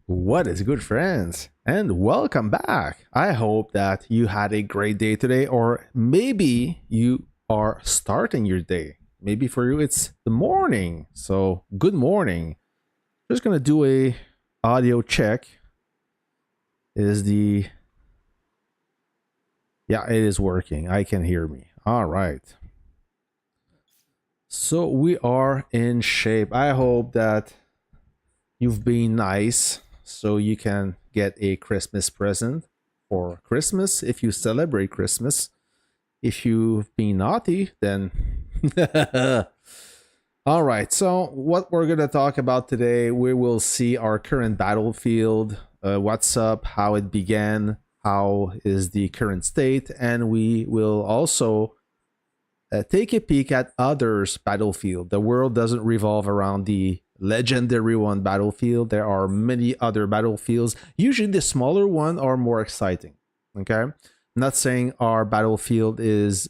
What is good, friends? And welcome back. I hope that you had a great day today, or maybe you are starting your day. Maybe for you it's the morning. So, good morning. Just gonna do a audio check. Is the Yeah, it is working. I can hear me. All right. So we are in shape. I hope that you've been nice so you can get a Christmas present for Christmas if you celebrate Christmas. If you've been naughty, then. All right, so what we're going to talk about today, we will see our current battlefield, what's up, how it began, how is the current state, and we will also take a peek at others' battlefield. The world doesn't revolve around the legendary one battlefield. There are many other battlefields. Usually the smaller one are more exciting. Okay? I'm not saying our battlefield is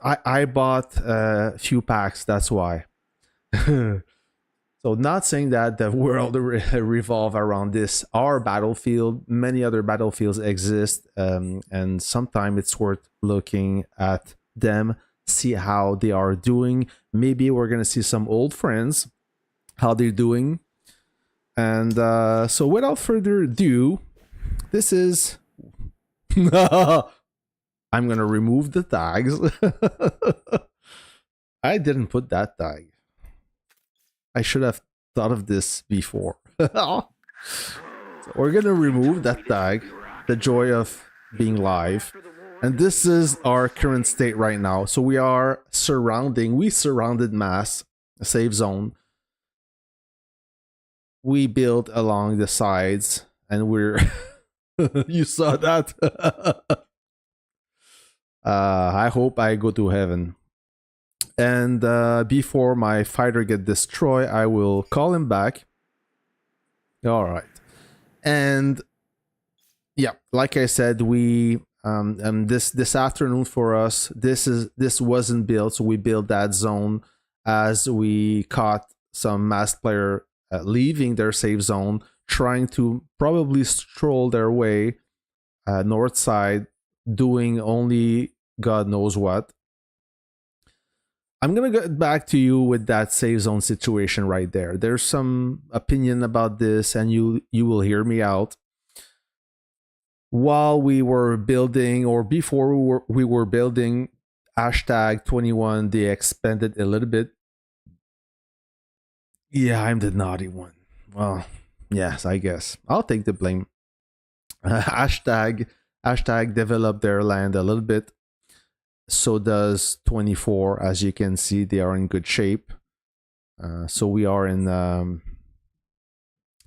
I bought a few packs, that's why. So not saying that the world revolve around this our battlefield. Many other battlefields exist, and sometimes it's worth looking at them, see how they are doing. Maybe we're gonna see some old friends, how they're doing. And so without further ado, this is I'm gonna remove the tags. I didn't put that tag. I should have thought of this before. So we're gonna remove that tag, the joy of being live. And this is our current state right now. So we surrounded mass, a safe zone. We built along the sides and we're you saw that. I hope I go to heaven. And before my fighter get destroyed, I will call him back. All right. And yeah, like I said, we this afternoon for us, this wasn't built, so we built that zone as we caught some masked player leaving their safe zone, trying to probably stroll their way north side, doing only God knows what. I'm gonna get back to you with that safe zone situation right there. There's some opinion about this, and you will hear me out. While we were building, or before we were building, hashtag 21, they expanded a little bit. Yeah, I'm the naughty one. Well, yes, I guess I'll take the blame. Hashtag develop their land a little bit. So does 24. As you can see, they are in good shape. So we are in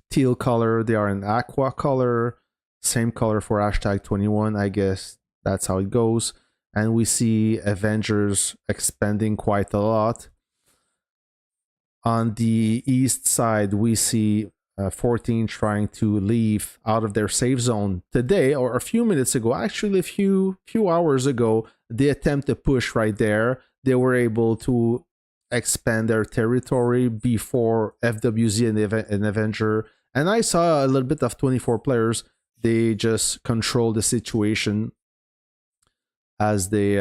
teal color. They are in aqua color. Same color for hashtag 21. I guess that's how it goes. And we see Avengers expanding quite a lot. On the east side, we see 14 trying to leave out of their safe zone today, or a few minutes ago, actually a few hours ago. They attempt to push right there. They were able to expand their territory before FWZ and Avenger. And I saw a little bit of 24 players. They just control the situation as they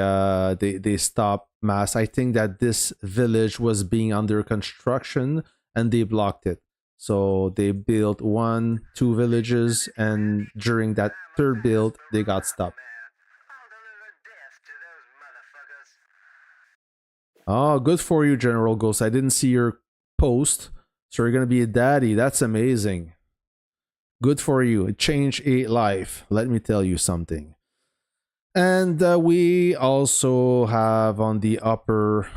stop mass. I think that this village was being under construction and they blocked it. So they built 1, 2 villages, and during that third build, they got stopped. Oh, good for you, General Ghost. I didn't see your post. So you're going to be a daddy. That's amazing. Good for you. It changed a life. Let me tell you something. And we also have on the upper,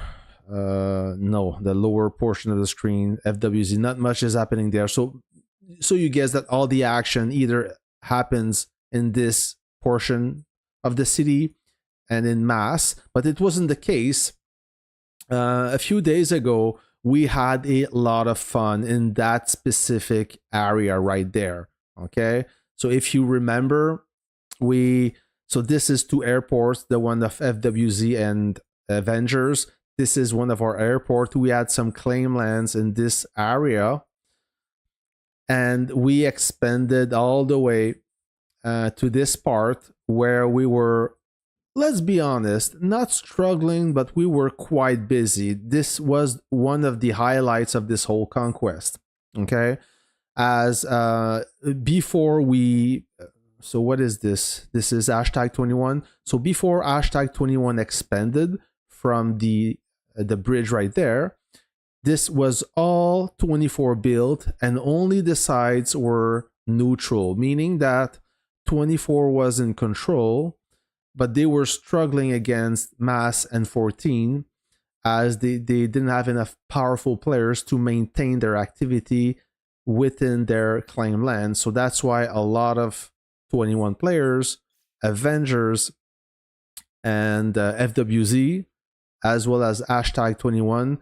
the lower portion of the screen, FWZ. Not much is happening there. So you guess that all the action either happens in this portion of the city and in mass, but it wasn't the case. A few days ago, we had a lot of fun in that specific area right there. Okay, so if you remember, so this is 2 airports, the one of FWZ and Avengers. this is one of our airports. We had some claim lands in this area, and we expanded all the way to this part where we were, let's be honest, not struggling, but we were quite busy. This was one of the highlights of this whole conquest. Okay, as before we, so what is this? This is hashtag 21. So before hashtag 21 expanded from the bridge right there, this was all 24 built, and only the sides were neutral, meaning that 24 was in control, but they were struggling against Mass and 14, as they didn't have enough powerful players to maintain their activity within their claim land. So that's why a lot of 21 players, Avengers, and FWZ, as well as hashtag 21,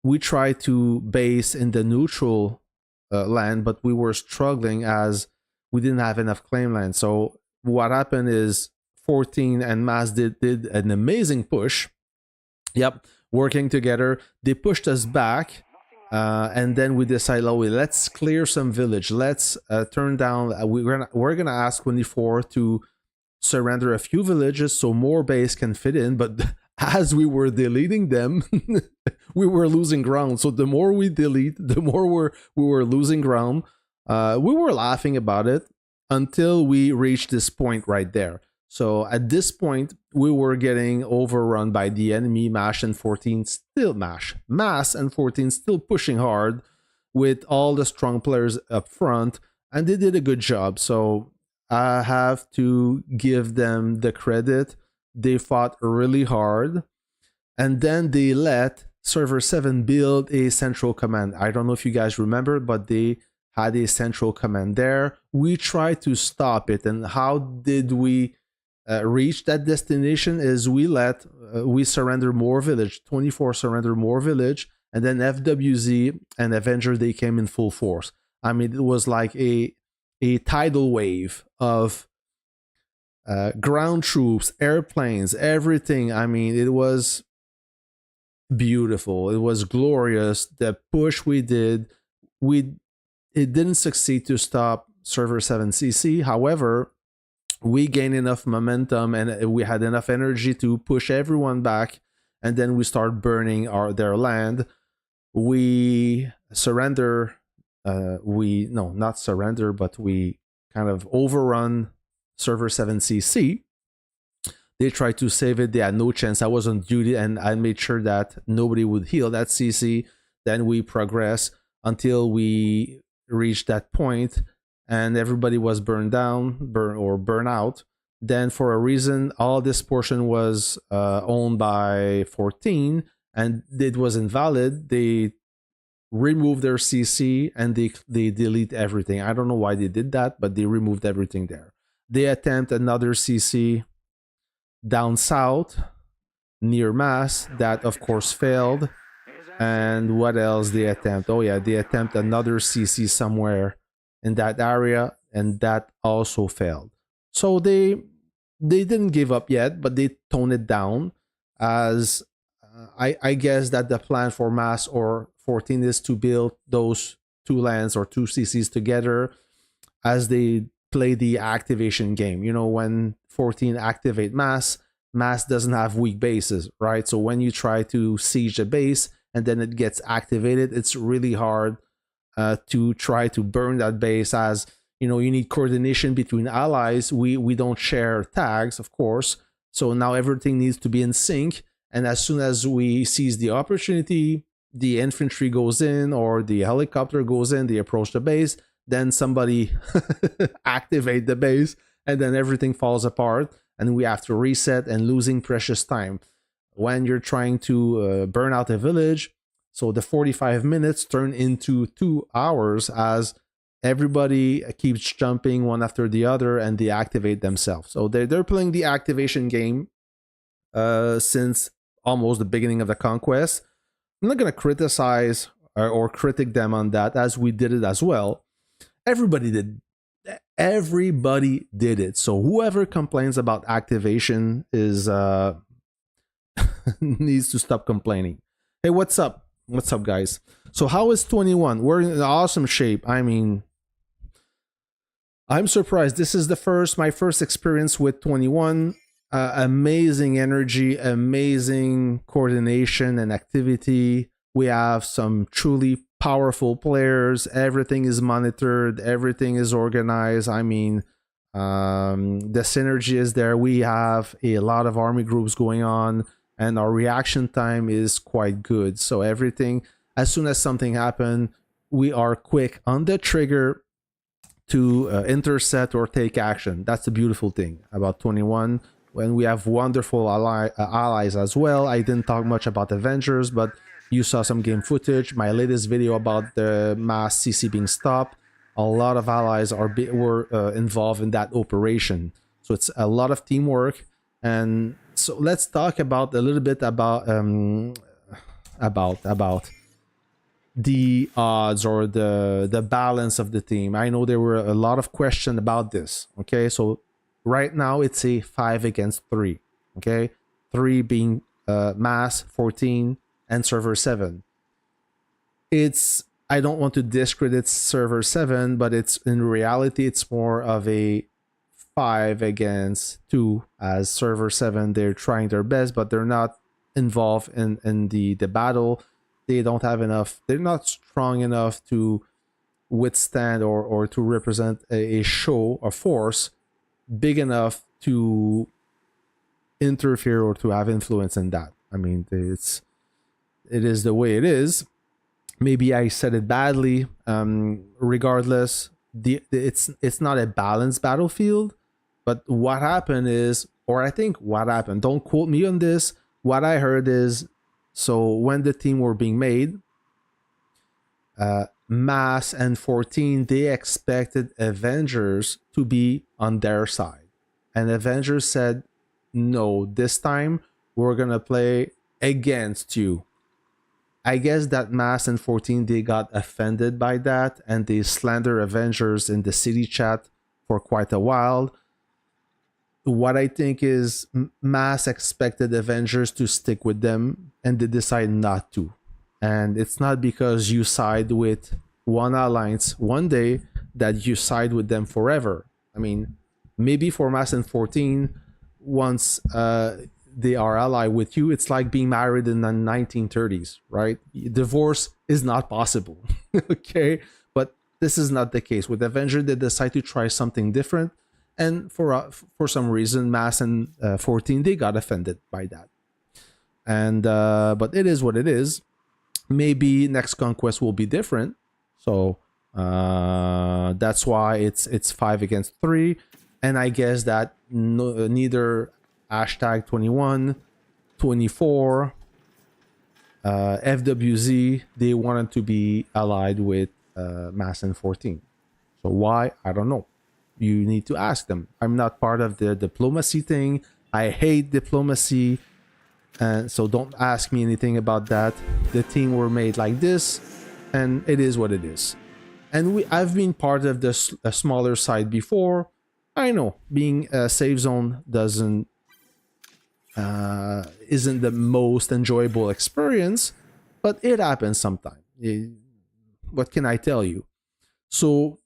we tried to base in the neutral land, but we were struggling as we didn't have enough claim land. So what happened is 14 and Mass did an amazing push. Yep, working together. They pushed us back, and then we decided, oh, let's clear some village. Let's turn down. We're gonna ask 24 to surrender a few villages so more base can fit in. But as we were deleting them, we were losing ground. So the more we delete, the more we were losing ground. We were laughing about it until we reached this point right there. So at this point, we were getting overrun by the enemy. Mass and 14 still pushing hard with all the strong players up front, and they did a good job. So I have to give them the credit. They fought really hard, and then they let Server 7 build a central command. I don't know if you guys remember, but they had a central command there. We tried to stop it, and how did we reach that destination? Is we surrender more village. 24 surrender more village, and then FWZ and Avenger, they came in full force. I mean, it was like a tidal wave of ground troops, airplanes, everything. I mean, it was beautiful. It was glorious. The push we did, it didn't succeed to stop Server 7 CC. However, we gained enough momentum and we had enough energy to push everyone back, and then we start burning their land. We surrender. Not surrender, but we kind of overrun Server 7 CC. They tried to save it. They had no chance. I was on duty, and I made sure that nobody would heal that CC. Then we progress until we reached that point, and everybody was burned out. Then for a reason, all this portion was owned by 14, and it was invalid. They removed their CC and they delete everything. I don't know why they did that, but they removed everything there. They attempt another CC down south near Mass. That of course failed. And what else they attempt? Oh yeah, they attempt another CC somewhere in that area, and that also failed. So they didn't give up yet, but they toned it down, as I guess that the plan for Mass or 14 is to build those two lands or two CCs together as they play the activation game. You know, when 14 activate Mass doesn't have weak bases, right? So when you try to siege a base and then it gets activated, it's really hard to try to burn that base, as you know, you need coordination between allies. We don't share tags, of course, so now everything needs to be in sync. And as soon as we seize the opportunity, the infantry goes in or the helicopter goes in, they approach the base, then somebody activate the base, and then everything falls apart, and we have to reset and losing precious time when you're trying to burn out a village. So the 45 minutes turn into 2 hours as everybody keeps jumping one after the other and they activate themselves. So they're playing the activation game since almost the beginning of the conquest. I'm not going to criticize or critic them on that, as we did it as well. Everybody did it. So whoever complains about activation is needs to stop complaining. Hey, what's up? What's up, guys? So how is 21? We're in awesome shape. I mean, I'm surprised. This is my first experience with 21. Amazing energy, amazing coordination and activity. We have some truly powerful players. Everything is monitored. Everything is organized. I mean, the synergy is there. We have a lot of army groups going on, and our reaction time is quite good. So everything, as soon as something happens, we are quick on the trigger to intercept or take action. That's the beautiful thing about 21. When we have wonderful allies as well. I didn't talk much about Avengers, but you saw some game footage. My latest video about the mass CC being stopped. A lot of allies were involved in that operation. So it's a lot of teamwork. And so let's talk about a little bit about the odds or the balance of the team. I know there were a lot of questions about this. Okay, so right now it's a 5 against 3. Okay, 3 being mass, 14, and server 7. I don't want to discredit server 7, but in reality it's more of a 5 against 2, as server 7 they're trying their best, but they're not involved in the battle. They don't have enough, they're not strong enough to withstand or to represent a show, a force big enough to interfere or to have influence in that. I mean, it is the way it is. Maybe I said it badly. Regardless, it's not a balanced battlefield. But what happened is, or I think what happened, don't quote me on this, what I heard is, so when the team were being made, Mass and 14, they expected Avengers to be on their side. And Avengers said, no, this time we're going to play against you. I guess that Mass and 14, they got offended by that, and they slander Avengers in the city chat for quite a while. What I think is Mass expected Avengers to stick with them, and they decide not to. And it's not because you side with one alliance one day that you side with them forever. I mean, maybe for Mass and 14, once they are allied with you, it's like being married in the 1930s, right? Divorce is not possible. Okay, but this is not the case with Avenger. They decide to try something different, and for some reason, Mass and 14, they got offended by that. And but it is what it is. Maybe next Conquest will be different, so that's why it's 5 against 3. And I guess that neither hashtag 21, 24, FWZ, they wanted to be allied with Mass and 14. So why? I don't know. You need to ask them. I'm not part of the diplomacy thing. I hate diplomacy. And so don't ask me anything about that. The team were made like this, and it is what it is. And I've been part of the smaller side before. I know being a safe zone isn't the most enjoyable experience, but it happens sometimes. What can I tell you? So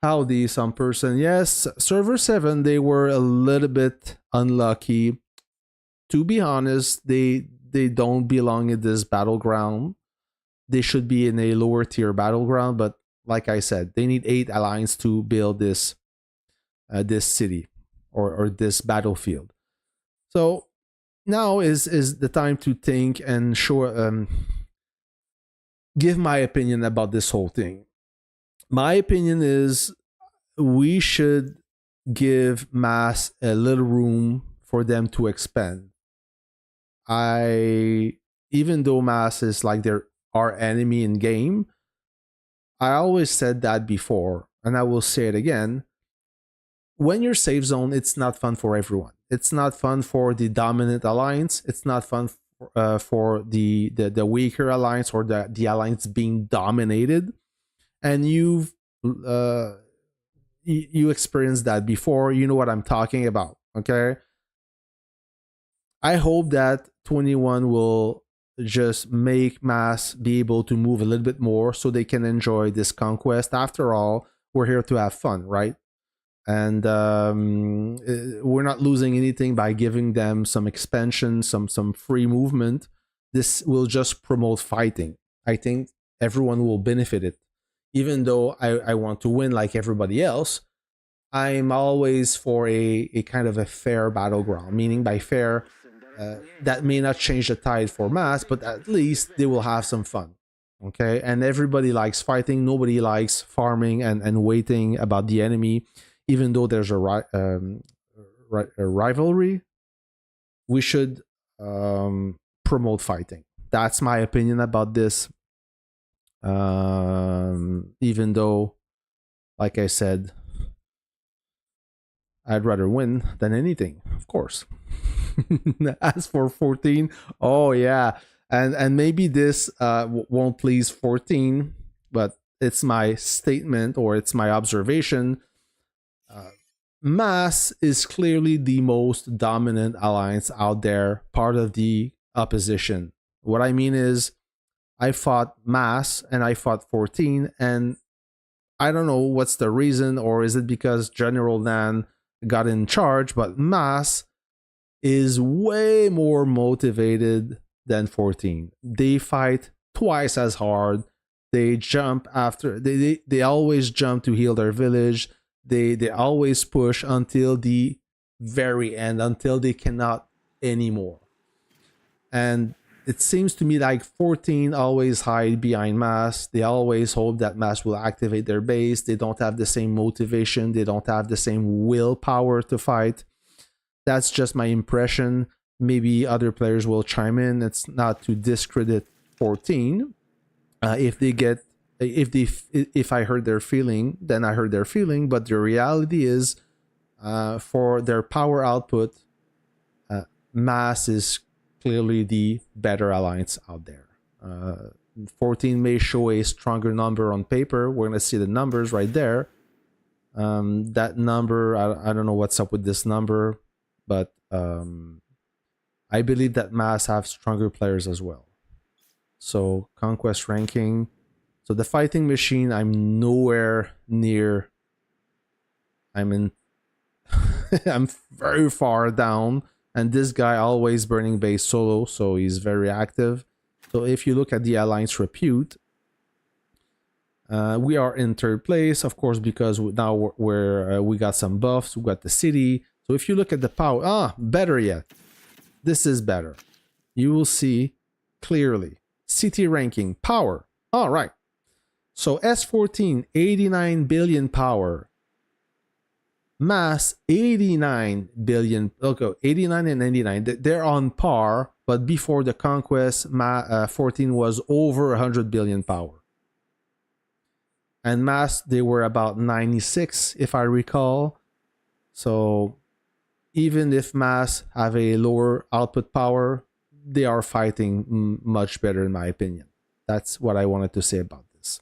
howdy, some person. Yes, server 7, they were a little bit unlucky. To be honest, they don't belong in this battleground. They should be in a lower tier battleground, but like I said, they need 8 alliance to build this city or this battlefield. So now is the time to think and show give my opinion about this whole thing. My opinion is we should give Mass a little room for them to expand. Even though Mass is like our enemy in game, I always said that before, and I will say it again. When you're safe zone, it's not fun for everyone. It's not fun for the dominant alliance. It's not fun for the weaker alliance or the alliance being dominated, and uh, you experienced that before. You know what I'm talking about. Okay, I hope that 21 will just make mass be able to move a little bit more so they can enjoy this conquest. After all, we're here to have fun, right? And we're not losing anything by giving them some expansion, some free movement. This will just promote fighting. I think everyone will benefit it. Even though I want to win like everybody else, I'm always for a kind of a fair battleground. Meaning by fair, that may not change the tide for mass, but at least they will have some fun. Okay, and everybody likes fighting. Nobody likes farming and waiting about the enemy. Even though there's a rivalry, we should promote fighting. That's my opinion about this. Even though, like I said, I'd rather win than anything, of course. As for 14, oh yeah, and maybe this won't please 14, but it's my statement or it's my observation. Mass is clearly the most dominant alliance out there, part of the opposition. What I mean is, I fought Mass and I fought 14, and I don't know what's the reason, or is it because General Nan got in charge, but Mass is way more motivated than 14. They fight twice as hard. They jump after, they always jump to heal their village. They always push until the very end, until they cannot anymore. And it seems to me like 14 always hide behind Mass. They always hope that Mass will activate their base. They don't have the same motivation. They don't have the same willpower to fight. That's just my impression. Maybe other players will chime in. It's not to discredit 14. If I heard their feeling, then I heard their feeling. But the reality is, for their power output, Mass is clearly the better alliance out there. 14 may show a stronger number on paper. We're gonna see the numbers right there. That number, I don't know what's up with this number, but I believe that Mass have stronger players as well. So conquest ranking. So the fighting machine, I'm nowhere near. I'm very far down, and this guy always burning base solo, so he's very active. So if you look at the alliance repute, we are in third place, of course, because now we got some buffs. We got the city. So if you look at the power, better yet, this is better. You will see clearly city ranking power. All right. So S14, 89 billion power. Mass, 89 billion. Okay, 89 and 99. They're on par, but before the conquest, 14 was over 100 billion power. And Mass, they were about 96, if I recall. So even if Mass have a lower output power, they are fighting much better, in my opinion. That's what I wanted to say about this.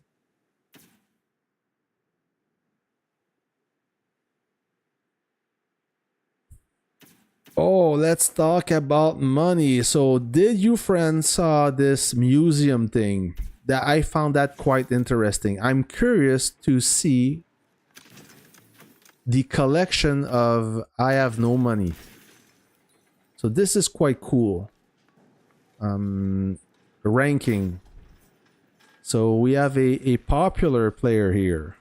Oh, let's talk about money. So did you friends saw this museum thing? That I found that quite interesting. I'm curious to see the collection of I have no money. So this is quite cool. Ranking. So we have a popular player here.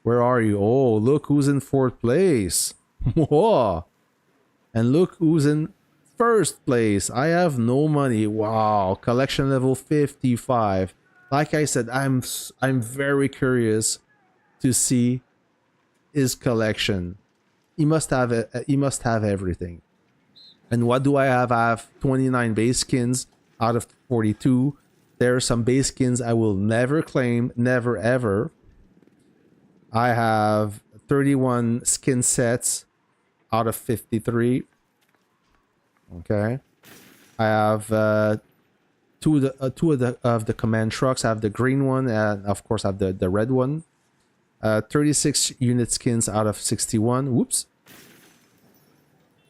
Where are you? Oh, look who's in fourth place. Whoa. And look who's in first place. I have no money. Wow. Collection level 55. Like I said, I'm very curious to see his collection. He must have everything. And what do I have? I have 29 base skins out of 42. There are some base skins I will never claim, never ever. I have 31 skin sets out of 53. Okay. I have two of the command trucks. I have the green one, and of course I have the red one. 36 unit skins out of 61. Whoops.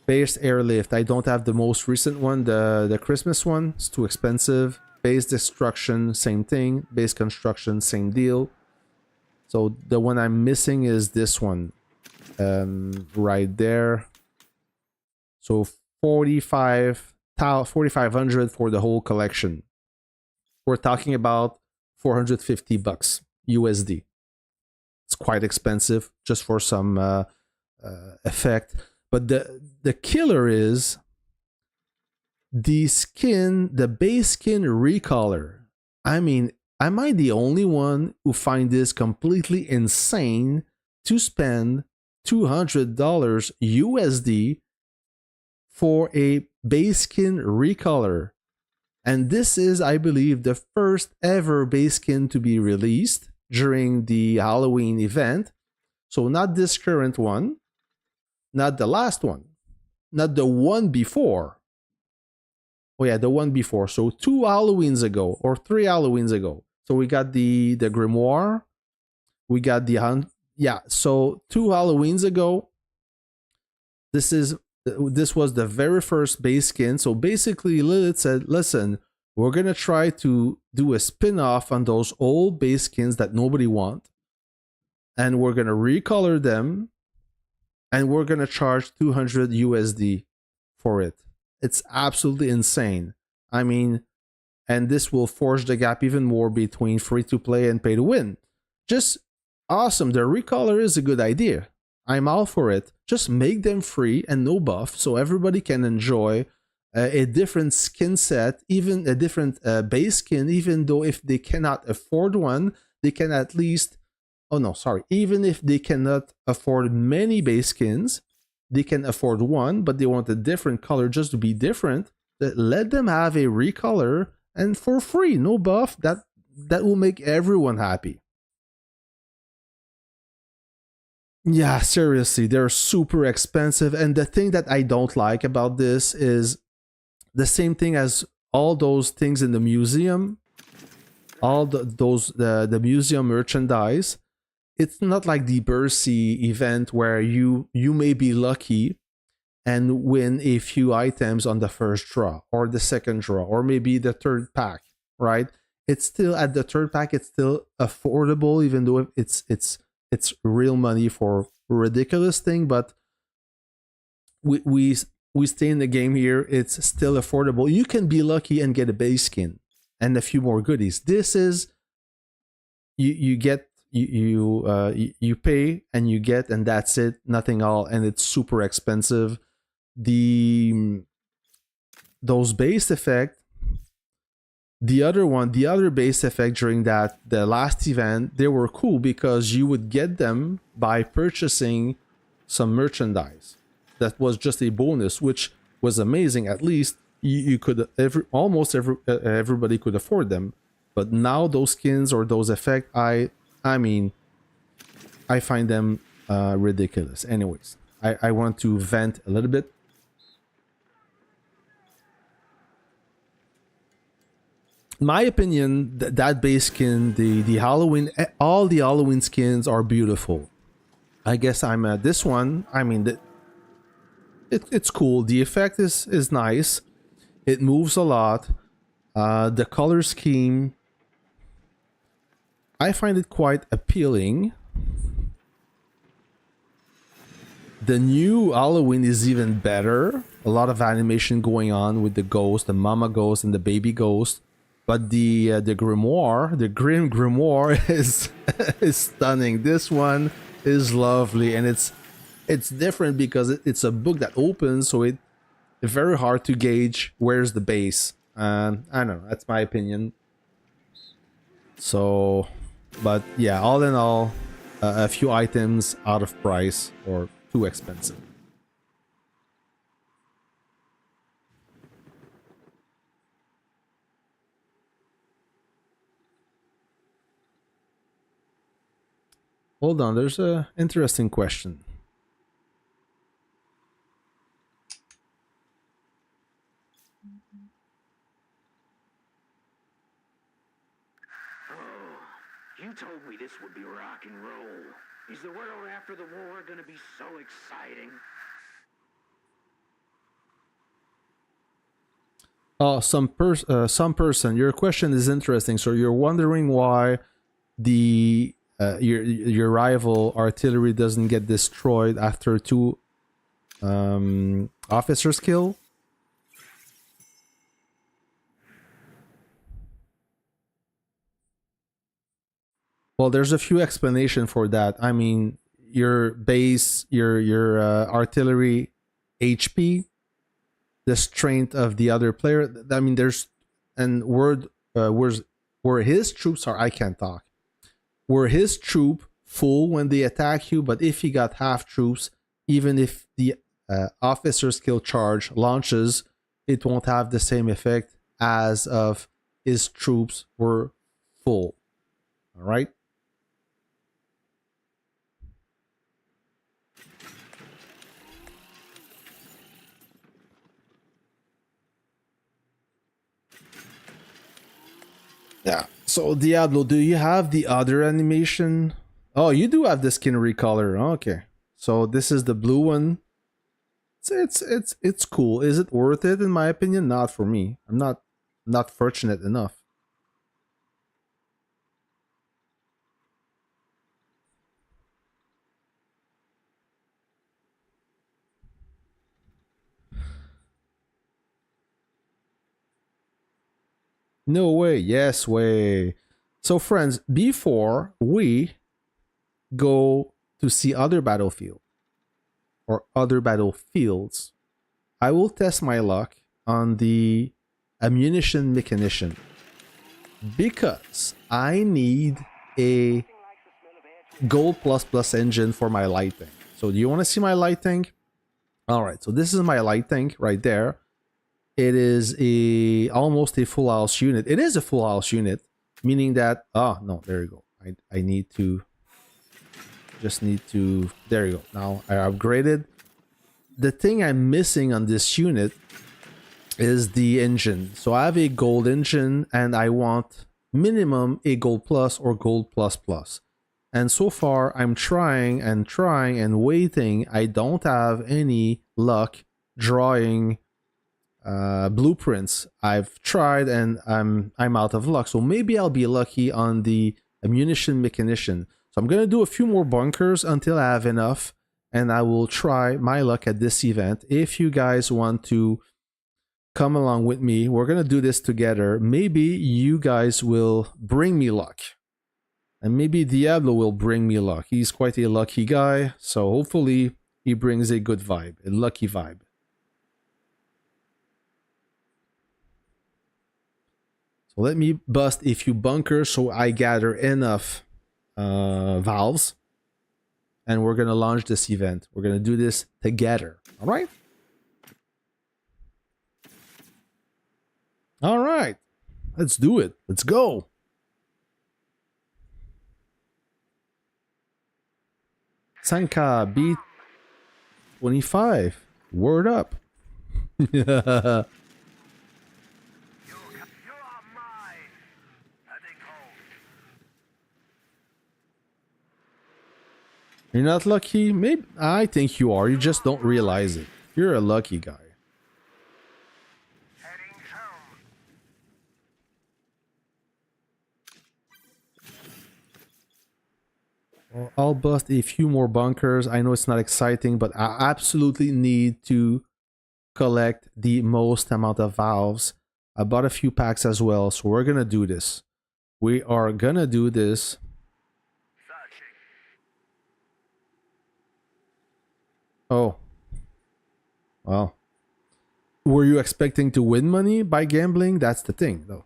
Base airlift. I don't have the most recent one, the Christmas one. It's too expensive. Base destruction, same thing. Base construction, same deal. So the one I'm missing is this one, right there. So 4,500 for the whole collection. We're talking about 450 bucks USD. It's quite expensive just for some effect. But the killer is the skin, the base skin recolor. I mean, am I the only one who find this completely insane to spend $200 USD for a base skin recolor? And this is, I believe, the first ever base skin to be released during the Halloween event. So not this current one, not the last one, not the one before. Oh yeah, the one before. So 2 Halloweens ago or 3 Halloweens ago. So we got the grimoire. We got the hunt. Yeah, so 2 Halloweens ago. This was the very first base skin. So basically Lilith said, listen, we're going to try to do a spin-off on those old base skins that nobody wants. And we're going to recolor them. And we're going to charge 200 USD for it. It's absolutely insane. I mean, and this will forge the gap even more between free-to-play and pay-to-win. Just awesome. The recolor is a good idea. I'm all for it. Just make them free and no buff so everybody can enjoy a different skin set, even a different base skin, even though if they cannot afford one, they can at least... Oh no, sorry. Even if they cannot afford many base skins, they can afford one, but they want a different color just to be different. Let them have a recolor and for free, no buff. That will make everyone happy. Yeah, seriously, they're super expensive. And the thing that I don't like about this is the same thing as all those things in the museum, all the museum merchandise. It's not like the Bercy event where you may be lucky and win a few items on the first draw or the second draw or maybe the third pack, right? It's still at the third pack, it's still affordable, even though it's real money for ridiculous thing, but we stay in the game here. It's still affordable. You can be lucky and get a base skin and a few more goodies. This is you get. You pay and you get, and that's it, nothing all, and it's super expensive. Those base effect, the other base effect during the last event, they were cool because you would get them by purchasing some merchandise. That was just a bonus, which was amazing. At least you could everybody could afford them. But now those skins or those effects, I mean, I find them ridiculous. Anyways, I want to vent a little bit. My opinion, that base skin, the Halloween, all the Halloween skins are beautiful. I guess I'm at this one. I mean, it's cool. The effect is nice. It moves a lot. The color scheme, I find it quite appealing. The new Halloween is even better. A lot of animation going on with the ghost, the mama ghost and the baby ghost. But the grimoire, the grim grimoire is is stunning. This one is lovely, and it's different because it's a book that opens, so it's very hard to gauge where's the base. I don't know. That's my opinion. So. But yeah, all in all, a few items out of price or too expensive. Hold on, there's a interesting question. This would be rock and roll. Is the world after the war gonna be so exciting? Oh, some person. Your question is interesting. So you're wondering why the your rival artillery doesn't get destroyed after 2 officers kill? Well, there's a few explanation for that. I mean, your base, your artillery HP, the strength of the other player. I mean, there's and where his troops are. I can't talk. Were his troop full when they attack you, but if he got half troops, even if the officer skill charge launches, it won't have the same effect as of his troops were full. All right. Yeah. So Diablo, do you have the other animation? Oh, you do have the skin recolor. Okay. So this is the blue one. It's cool. Is it worth it? In my opinion, not for me. I'm not fortunate enough. No way. Yes way. So friends, before we go to see other battlefield or other battlefields, I will test my luck on the Munition Mechanician because I need a gold plus plus engine for my light tank. So do you want to see my light tank? All right, so this is my light tank right there. It is almost a full house unit. It is a full house unit, meaning that no, there you go. I need to there you go. Now I upgraded. The thing I'm missing on this unit is the engine. So I have a gold engine and I want minimum a gold plus or gold plus plus. And so far I'm trying and waiting. I don't have any luck drawing blueprints. I've tried and I'm out of luck. So maybe I'll be lucky on the Munition Mechanician. So I'm gonna do a few more bunkers until I have enough, and I will try my luck at this event. If you guys want to come along with me, we're gonna do this together. Maybe you guys will bring me luck, and maybe Diablo will bring me luck. He's quite a lucky guy, so hopefully he brings a good vibe, a lucky vibe. So let me bust a few bunkers so I gather enough valves, and we're gonna launch this event. We're gonna do this together. All right. All right. Let's do it. Let's go. Sanka B25. Word up. You're not lucky? Maybe I think you are. You just don't realize it. You're a lucky guy. Well, I'll bust a few more bunkers. I know it's not exciting, but I absolutely need to collect the most amount of valves. I bought a few packs as well, so we're gonna do this. We are gonna do this. Oh. Well. Were you expecting to win money by gambling? That's the thing, though.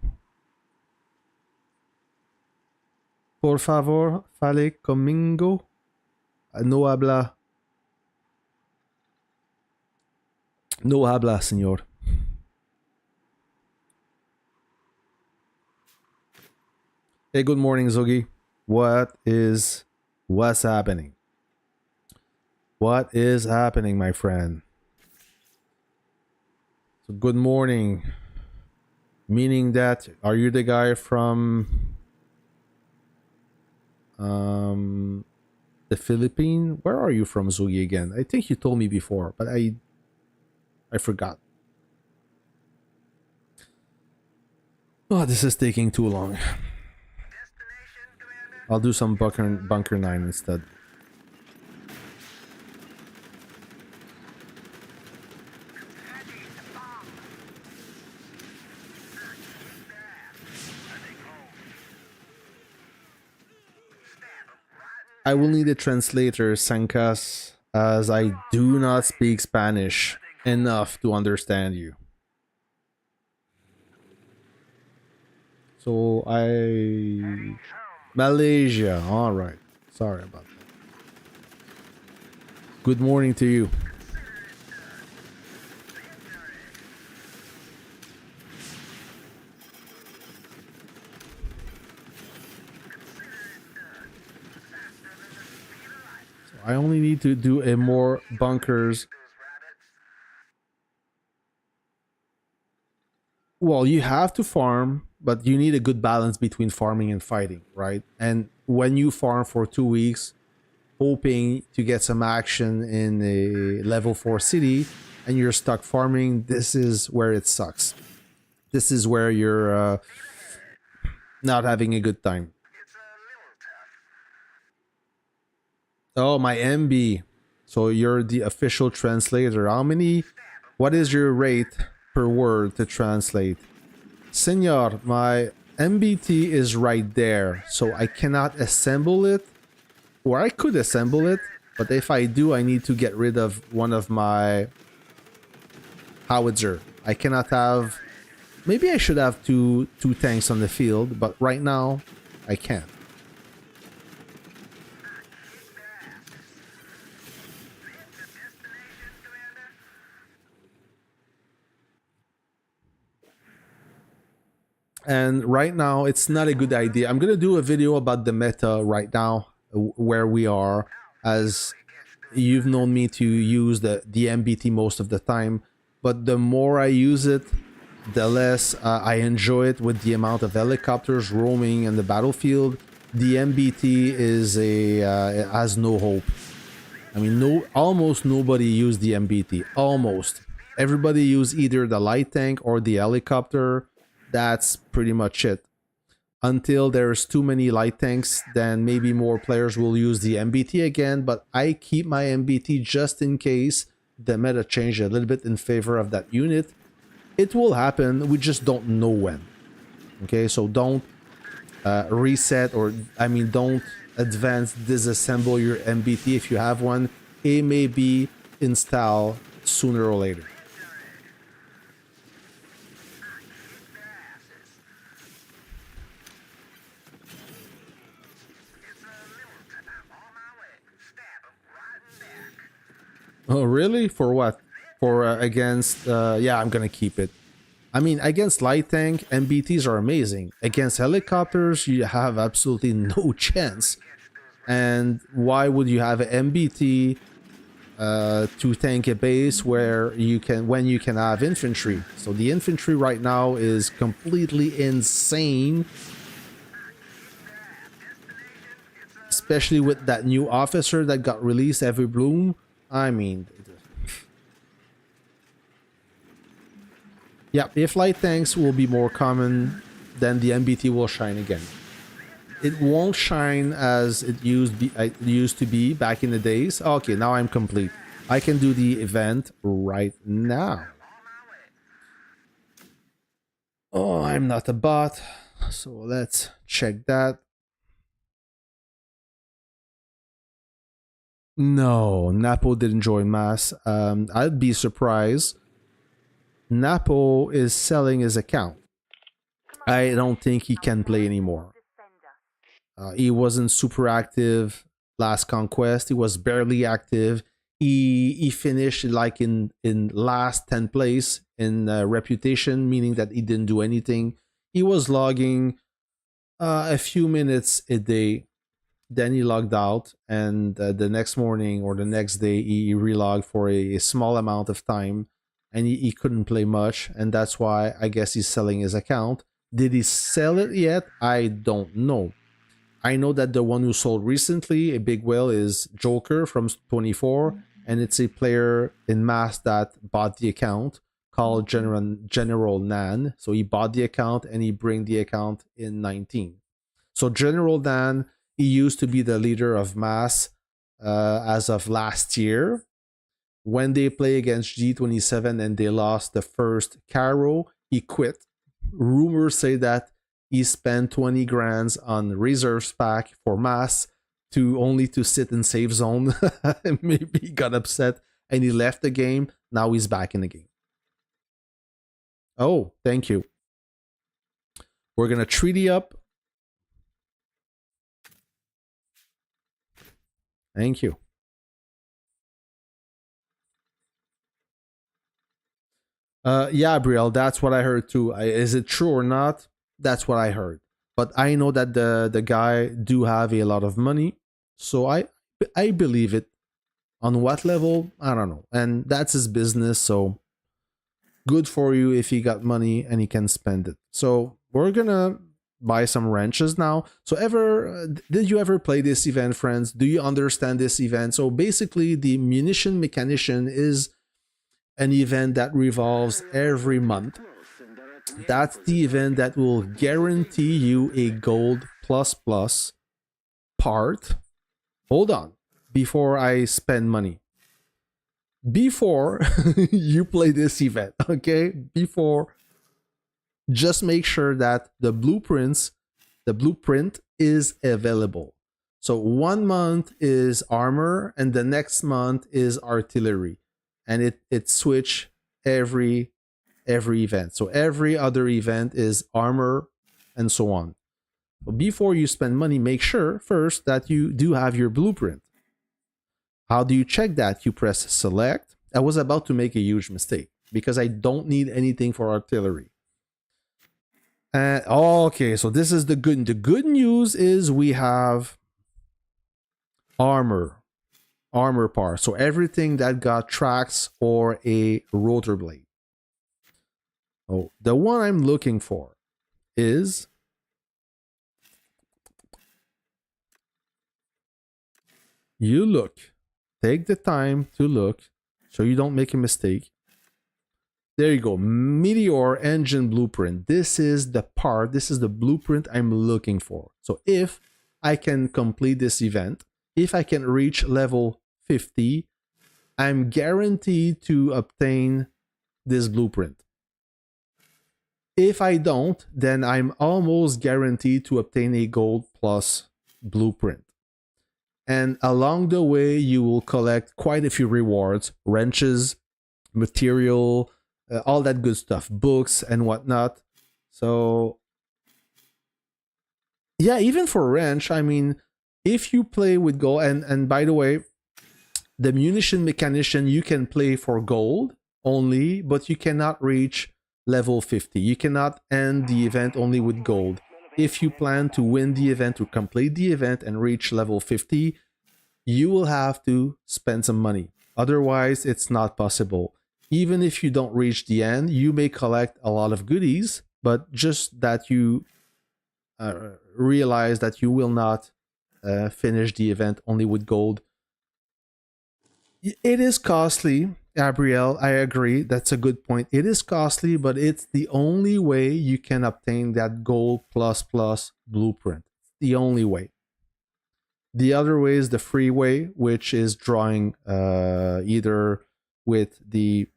Por favor, fale conmigo. No habla. No habla, señor. Hey, good morning, Zogi. What's happening? What is happening, my friend? So good morning. Meaning that, are you the guy from The Philippine. Where are you from, Zugi, again? I think you told me before, but I forgot. Oh, this is taking too long. I'll do some bunker 9 instead. I will need a translator, Sankas, as I do not speak Spanish enough to understand you. So Malaysia, alright. Sorry about that. Good morning to you. I only need to do a more bunkers. Well, you have to farm, but you need a good balance between farming and fighting, right? And when you farm for 2 weeks, hoping to get some action in a level 4 city, and you're stuck farming, this is where it sucks. This is where you're not having a good time. Oh, my MB. So you're the official translator. How many? What is your rate per word to translate? Senor, my MBT is right there, so I cannot assemble it. Or I could assemble it, but if I do, I need to get rid of one of my howitzer. I cannot have... Maybe I should have two tanks on the field, but right now, I can't. And right now, it's not a good idea. I'm going to do a video about the meta right now, where we are, as you've known me to use the MBT most of the time. But the more I use it, the less I enjoy it with the amount of helicopters roaming in the battlefield. The MBT is has no hope. I mean, almost nobody used the MBT. Almost. Everybody used either the light tank or the helicopter. That's pretty much it. Until there's too many light tanks, then maybe more players will use the MBT again, but I keep my MBT just in case the meta change a little bit in favor of that unit. It will happen, we just don't know when. Okay, so don't reset, or I mean don't advance disassemble your MBT if you have one. It may be installed sooner or later. Oh, really? For what? For against... yeah, I'm gonna keep it. I mean, against light tank, MBTs are amazing. Against helicopters, you have absolutely no chance. And why would you have an MBT to tank a base where you can, when you can have infantry? So the infantry right now is completely insane. Especially with that new officer that got released, every bloom. I mean, yeah, if light tanks will be more common, then the MBT will shine again. It won't shine as it used to be back in the days. Okay, now I'm complete. I can do the event right now. Oh, I'm not a bot, so let's check that. No, Napo didn't join mass. I'd be surprised. Napo is selling his account. I don't think he can play anymore. He wasn't super active last Conquest. He was barely active. He finished like in last 10th place in reputation, meaning that he didn't do anything. He was logging a few minutes a day. Then he logged out, and the next morning or the next day he relogged for a small amount of time, and he couldn't play much, and that's why I guess he's selling his account. Did he sell it yet? I don't know. I know that the one who sold recently, a big whale, is Joker from 24, and it's a player in mass that bought the account called General Nan. So he bought the account and he bring the account in 19. So General Nan, he used to be the leader of mass as of last year. When they play against G27 and they lost the first Caro, he quit. Rumors say that he spent 20 grands on reserves pack for mass only to sit in safe zone. Maybe he got upset and he left the game. Now he's back in the game. Oh, thank you. We're gonna treaty up. Thank you. Yeah, Brielle, that's what I heard too. Is it true or not? That's what I heard. But I know that the guy do have a lot of money, so I believe it. On what level? I don't know. And that's his business, so good for you if he got money and he can spend it. So we're gonna buy some wrenches now. So did you ever play this event, friends? Do you understand this event? So basically, the Munition Mechanician is an event that revolves every month. That's the event that will guarantee you a gold plus plus part. Hold on, before I spend money. Before you play this event, okay? Before, just make sure that the blueprint is available. So 1 month is armor and the next month is artillery. And it switch every event. So every other event is armor and so on. But before you spend money, make sure first that you do have your blueprint. How do you check that? You press select. I was about to make a huge mistake because I don't need anything for artillery. Okay, so this is the good news is we have armor part. So everything that got tracks or a rotor blade. Oh, the one I'm looking for is take the time to look so you don't make a mistake. There you go. Meteor engine blueprint. This is the blueprint I'm looking for. So if I can complete this event, if I can reach level 50, I'm guaranteed to obtain this blueprint. If I don't, then I'm almost guaranteed to obtain a gold plus blueprint. And along the way, you will collect quite a few rewards, wrenches, material, all that good stuff, books and whatnot. So yeah, even for wrench, I mean, if you play with gold, and by the way, the Munition Mechanician, you can play for gold only, but you cannot reach level 50. You cannot end the event only with gold. If you plan to win the event, to complete the event and reach level 50, you will have to spend some money. Otherwise, it's not possible. Even if you don't reach the end, you may collect a lot of goodies, but just that you realize that you will not finish the event only with gold. It is costly, Gabrielle. I agree. That's a good point. It is costly, but it's the only way you can obtain that gold plus plus blueprint. The only way. The other way is the free way, which is drawing either with the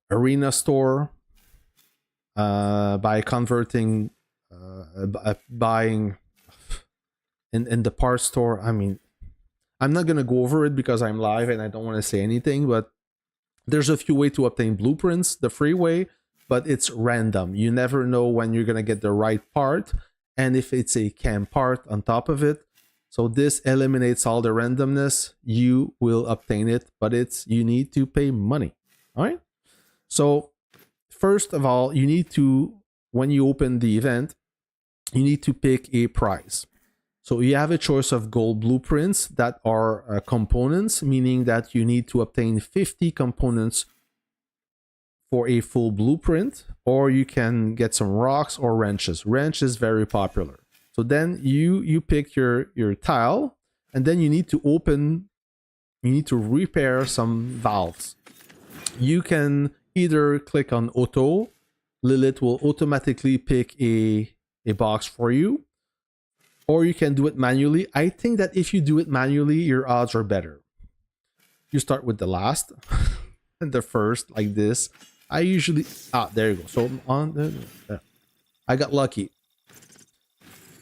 arena store by converting, buying in the parts store. I mean, I'm not going to go over it because I'm live and I don't want to say anything, but there's a few ways to obtain blueprints, the free way, but it's random. You never know when you're going to get the right part and if it's a cam part on top of it. So this eliminates all the randomness. You will obtain it, but you need to pay money. All right. So first of all, you need to, when you open the event, you need to pick a prize. So you have a choice of gold blueprints that are components, meaning that you need to obtain 50 components for a full blueprint, or you can get some rocks or wrenches. Wrench is very popular. So then you pick your tile, and then you need to repair some valves. You can either click on auto. Lilith will automatically pick a box for you, or you can do it manually. I think that if you do it manually, your odds are better. You start with the last and the first, like this. I usually there you go. So on there. I got lucky.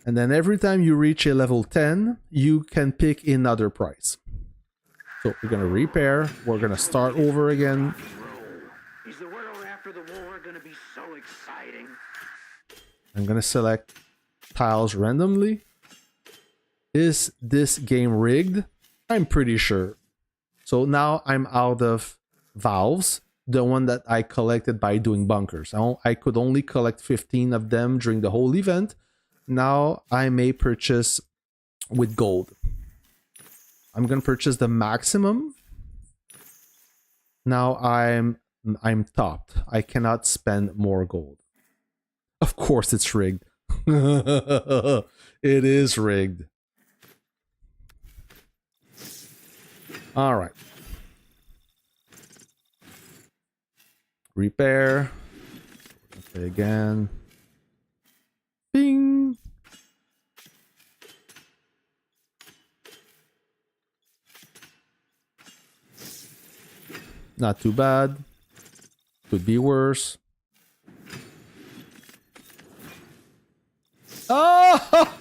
And then every time you reach a level 10, you can pick another price. So we're gonna repair. We're gonna start over again. Is the world after the war gonna be so exciting? I'm gonna select tiles randomly. Is this game rigged? I'm pretty sure. So now I'm out of valves, the one that I collected by doing bunkers. I could only collect 15 of them during the whole event. Now I may purchase with gold. I'm gonna purchase the maximum. Now I'm topped. I cannot spend more gold. Of course it's rigged. It is rigged. All right. Repair. Okay, again. Bing. Not too bad. Could be worse. Oh!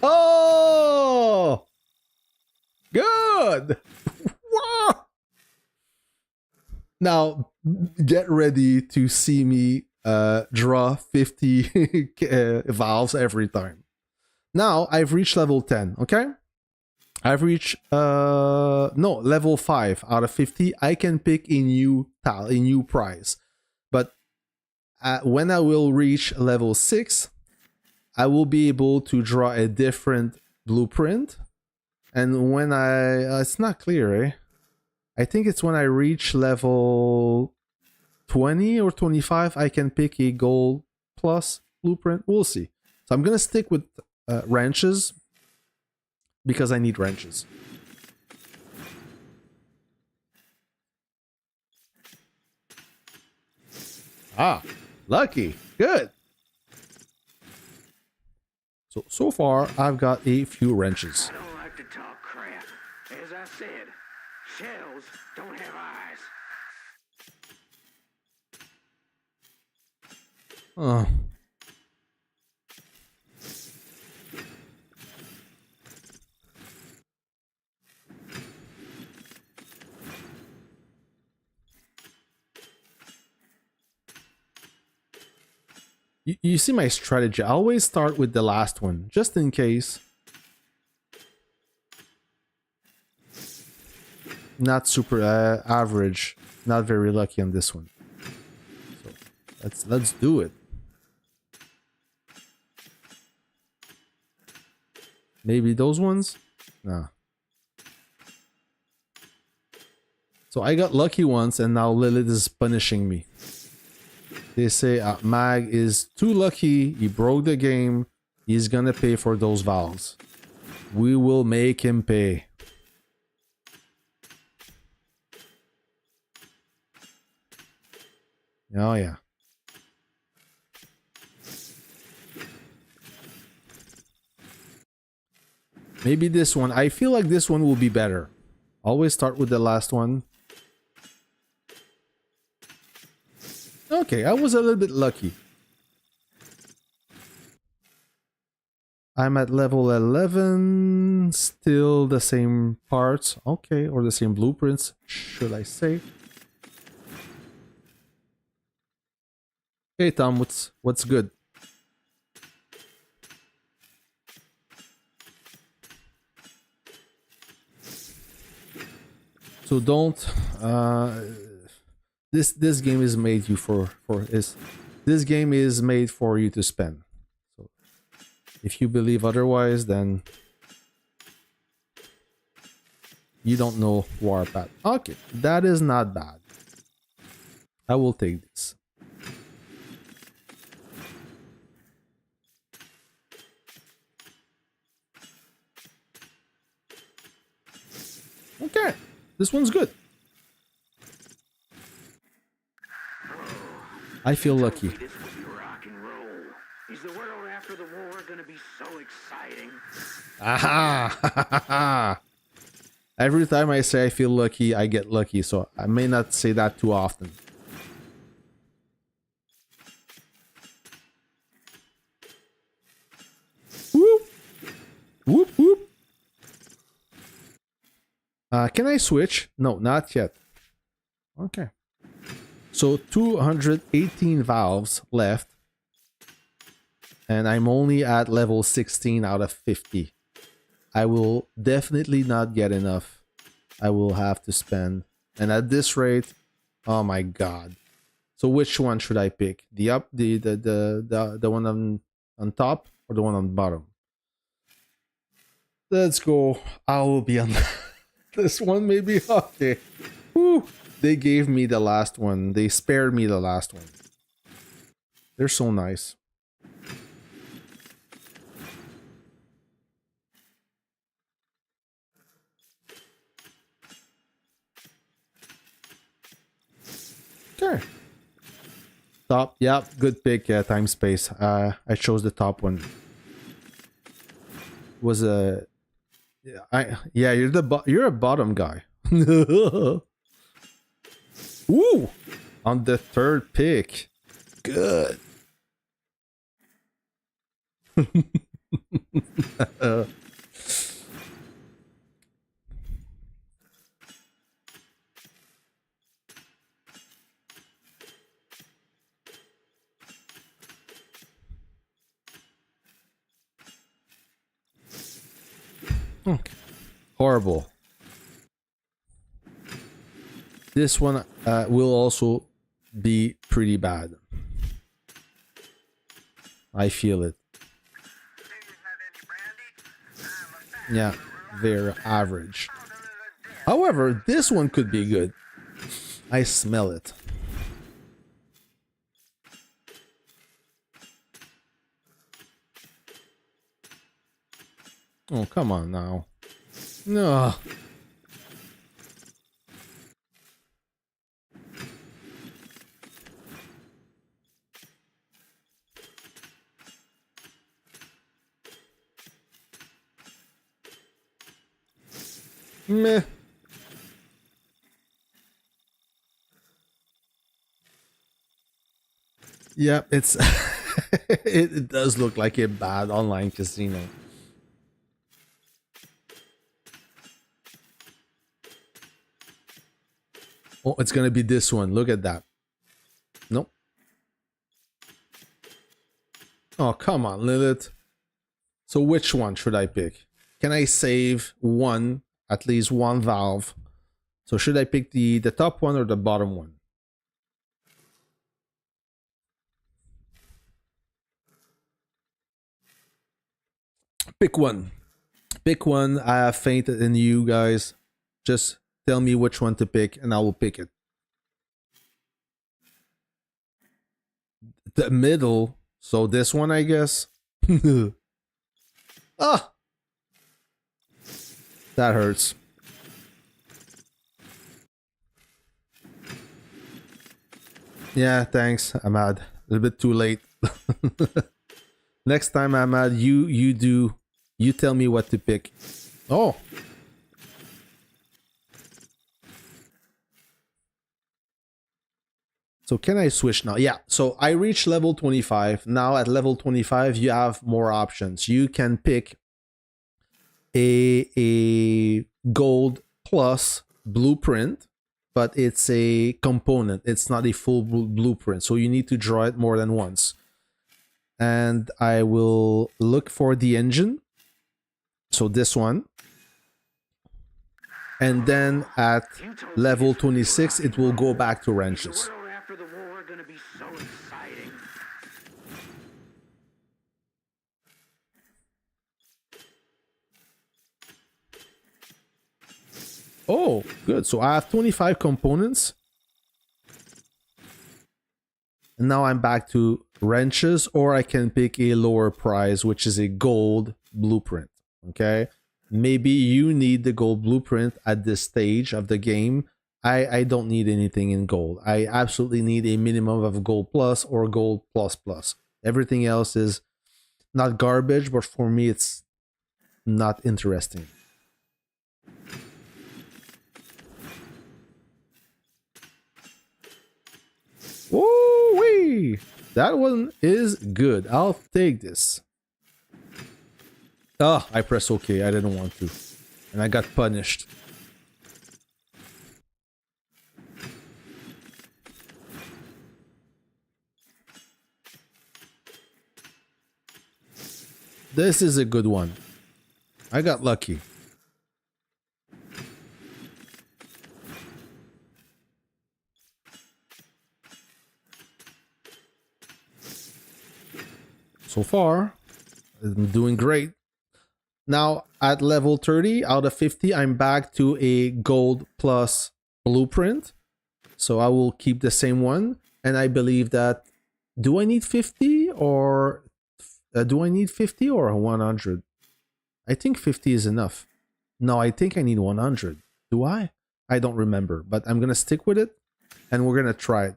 Good! Now, get ready to see me draw 50 valves every time. Now, I've reached level 10, okay? I've reached, level 5 out of 50. I can pick a new tile, a new prize. But when I will reach level 6, I will be able to draw a different blueprint. And when it's not clear, eh? I think it's when I reach level 20 or 25, I can pick a gold plus blueprint. We'll see. So I'm going to stick with wrenches because I need wrenches. Ah, lucky. Good. So far, I've got a few wrenches. I don't like to talk crap. As I said, shells don't have eyes. Oh. You see my strategy. I always start with the last one, just in case. Not super average. Not very lucky on this one. So let's do it. Maybe those ones? Nah. So I got lucky once and now Lilith is punishing me. They say Mag is too lucky, he broke the game, he's gonna pay for those valves. We will make him pay. Oh yeah. Maybe this one. I feel like this one will be better. Always start with the last one. Okay, I was a little bit lucky. I'm at level 11. Still the same parts. Okay, or the same blueprints, should I say. Hey Tom, what's good? So don't this game is made you this game is made for you to spend. So if you believe otherwise, then you don't know Warpath. Okay, that is not bad. I will take this. Okay, this one's good. I feel lucky. This would be rock and roll. Is the world after the war gonna be so exciting? Aha! Every time I say I feel lucky, I get lucky, so I may not say that too often. Whoop! Whoop whoop! Can I switch? No, not yet. Okay. So 218 valves left. And I'm only at level 16 out of 50. I will definitely not get enough. I will have to spend. And at this rate, oh my god. So which one should I pick? The one on top or the one on bottom? Let's go. I will be on this one maybe. Okay. Woo. They gave me the last one. They spared me the last one. They're so nice. Okay. Top, yep, good pick. Yeah, time space. I chose the top one. Was a, yeah, you're a bottom guy. Ooh, on the third pick, good. Okay. Horrible. This one will also be pretty bad. I feel it. Yeah, they're average. However, this one could be good. I smell it. Oh, come on now. No. Meh. Yeah, it's it does look like a bad online casino. Oh, it's gonna be this one. Look at that. Nope. Oh, come on, Lilith. So which one should I pick? Can I save one, at least one valve? So should I pick the top one or the bottom one? Pick one. Pick one. I have faith in you guys. Just tell me which one to pick and I will pick it. The middle. So this one, I guess. Ah! That hurts. Yeah, thanks, Ahmad. A little bit too late. Next time, Ahmad, you tell me what to pick. Oh. So can I switch now? Yeah, so I reached level 25. Now at level 25, you have more options. You can pick a gold plus blueprint, but it's a component. It's not a full blueprint, so you need to draw it more than once. And I will look for the engine. So this one. And then at level 26, it will go back to wrenches. Oh, good. So I have 25 components. And now I'm back to wrenches, or I can pick a lower price, which is a gold blueprint. Okay. Maybe you need the gold blueprint at this stage of the game. I don't need anything in gold. I absolutely need a minimum of gold plus or gold plus plus. Everything else is not garbage, but for me it's not interesting. Woo-wee! That one is good. I'll take this. Oh, I pressed OK. I didn't want to. And I got punished. This is a good one. I got lucky. So far, I'm doing great. Now, at level 30 out of 50, I'm back to a gold plus blueprint. So I will keep the same one. And I believe that... Do I need 50 or... do I need 50 or 100? I think 50 is enough. No, I think I need 100. Do I? I don't remember. But I'm going to stick with it. And we're going to try it.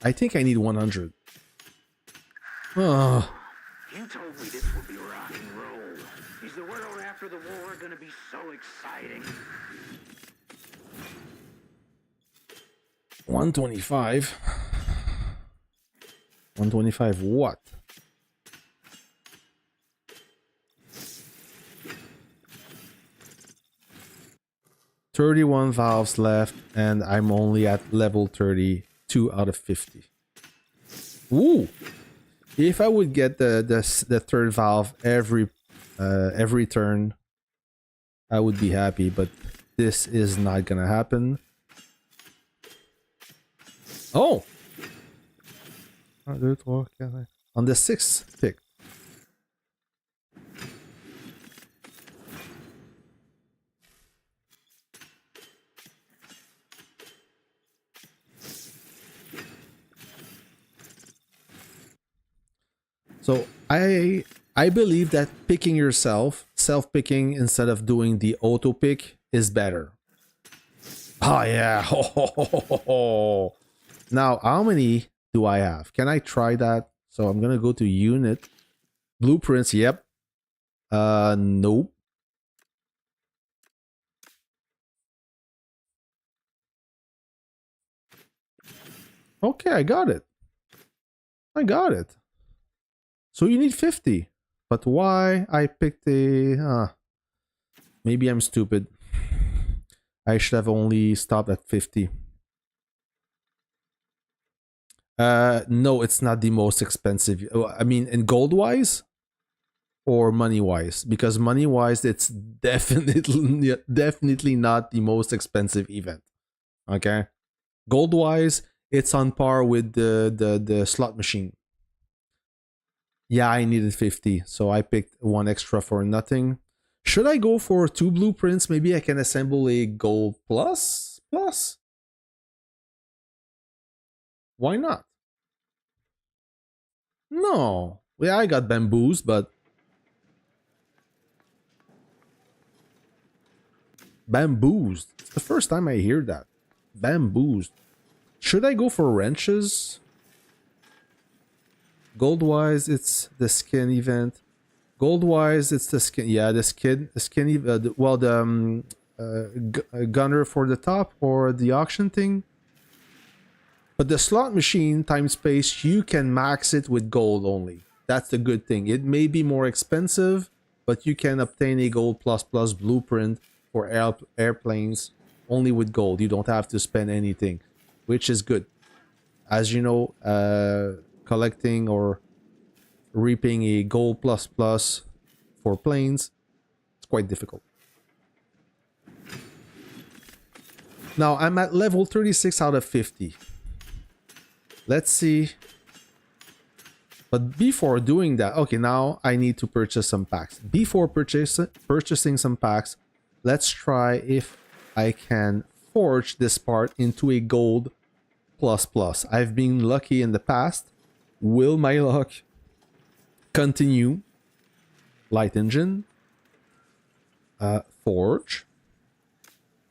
I think I need 100. Oh. You told me this would be rock and roll. Is the world after the war gonna be so exciting? 125. 125 what? $31 valves left, and I'm only at level 32 out of 50. Ooh! If I would get the third valve every turn, I would be happy, but this is not gonna happen. Oh! On the 6th pick. So I believe that picking yourself, self-picking instead of doing the auto pick is better. Oh yeah. Now, how many do I have? Can I try that? So I'm gonna go to unit. Blueprints, yep. Nope. Okay, I got it. I got it. So you need 50. But why I picked a... maybe I'm stupid. I should have only stopped at 50. No, it's not the most expensive. I mean, in gold-wise or money-wise? Because money-wise, it's definitely not the most expensive event. Okay? Gold-wise, it's on par with the slot machine. Yeah, I needed 50, so I picked one extra for nothing. Should I go for 2 blueprints? Maybe I can assemble a gold plus? Why not? No. Yeah, I got bamboozled, but... Bamboozled. It's the first time I hear that. Bamboozled. Should I go for wrenches? Gold-wise, it's the skin event. Gold-wise, it's the skin. Yeah, the skin event. Well, the gunner for the top or the auction thing. But the slot machine time space, you can max it with gold only. That's the good thing. It may be more expensive, but you can obtain a gold plus blueprint for airplanes only with gold. You don't have to spend anything, which is good. As you know, collecting or reaping a gold plus for planes, it's quite difficult. Now I'm at level 36 out of 50. Let's see. But before doing that, okay, now I need to purchase some packs. Before purchasing some packs, let's try if I can forge this part into a gold plus plus. I've been lucky in the past. Will my luck continue? Light engine. Forge.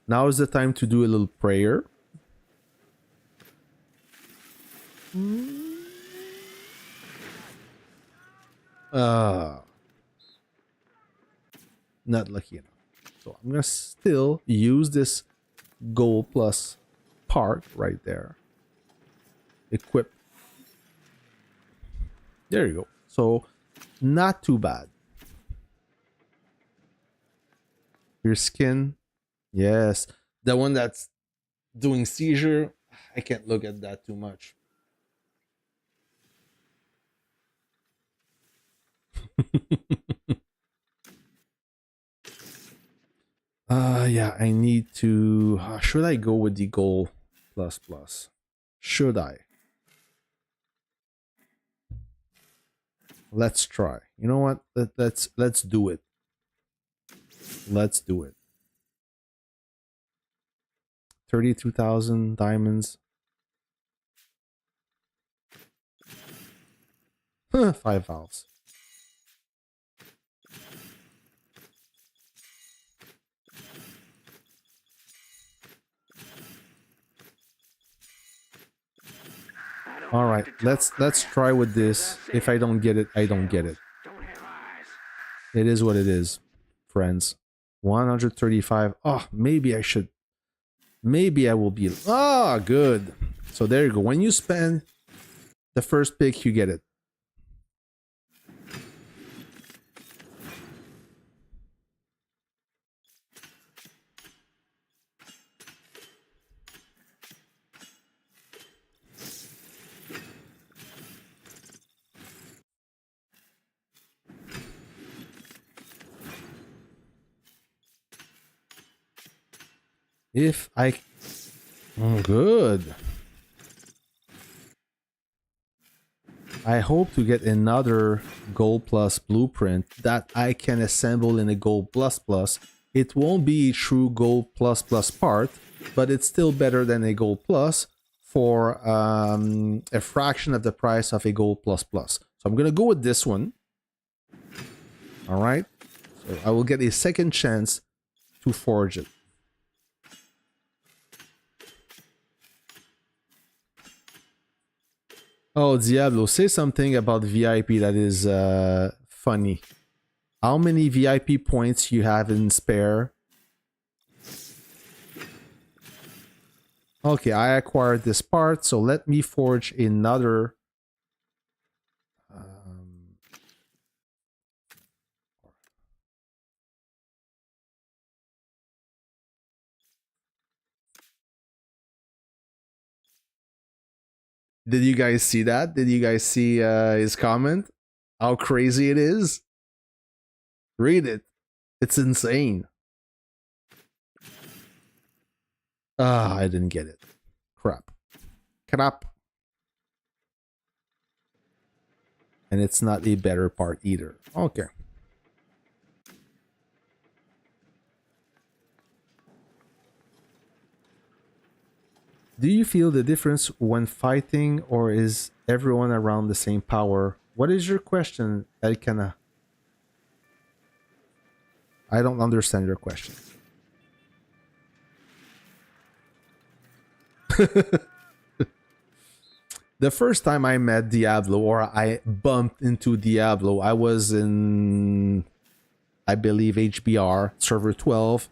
Now is the time to do a little prayer. Not lucky enough. So I'm gonna still use this gold plus part right there. Equip. There you go. So not too bad. Your skin. Yes. The one that's doing seizure. I can't look at that too much. Yeah, I need to... should I go with the gold plus plus? Should I? Let's try. You know what? Let's do it. Let's do it. 32,000 diamonds. 5 valves. All right, let's try with this. If I don't get it, I don't get it. It is what it is, friends. 135. Oh, maybe I should. Maybe I will be. Ah, good. So there you go. When you spend the first pick, you get it. If I... Oh, good. I hope to get another gold plus blueprint that I can assemble in a gold plus plus. It won't be a true gold plus plus part, but it's still better than a gold plus for a fraction of the price of a gold plus plus. So I'm going to go with this one. All right. So I will get a second chance to forge it. Oh, Diablo, say something about VIP that is funny. How many VIP points you have in spare? Okay, I acquired this part, so let me forge another. Did you guys see that? Did you guys see his comment? How crazy it is? Read it. It's insane. Ah, I didn't get it. Crap. Crap. And it's not a better part either. Okay. Do you feel the difference when fighting, or is everyone around the same power? What is your question, Elkana? I don't understand your question. The first time I met Diablo, or I bumped into Diablo, I was in, I believe, HBR, server 12.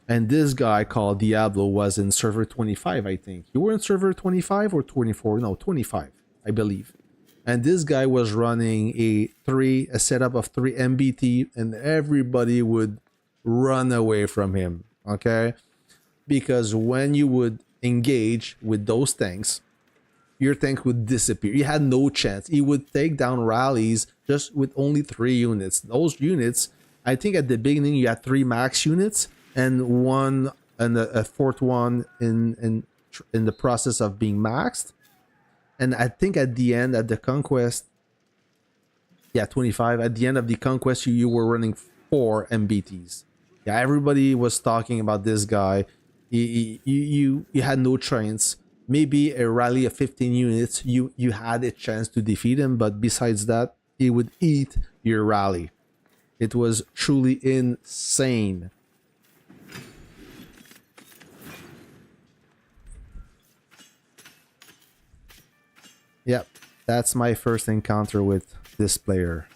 And this guy called Diablo was in server 25, I think. You were in server 25 or 24? No, 25, I believe. And this guy was running a setup of 3 MBT, and everybody would run away from him, okay? Because when you would engage with those tanks, your tank would disappear. You had no chance. He would take down rallies just with only 3 units. Those units, I think at the beginning you had 3 max units, and one and a fourth one in the process of being maxed. And I think at the end, at the Conquest, yeah, 25, at the end of the Conquest, you were running 4 MBTs. Yeah, everybody was talking about this guy. You had no chance maybe a rally of 15 units, you had a chance to defeat him, but besides that, he would eat your rally. It was truly insane. Yep, that's my first encounter with this player.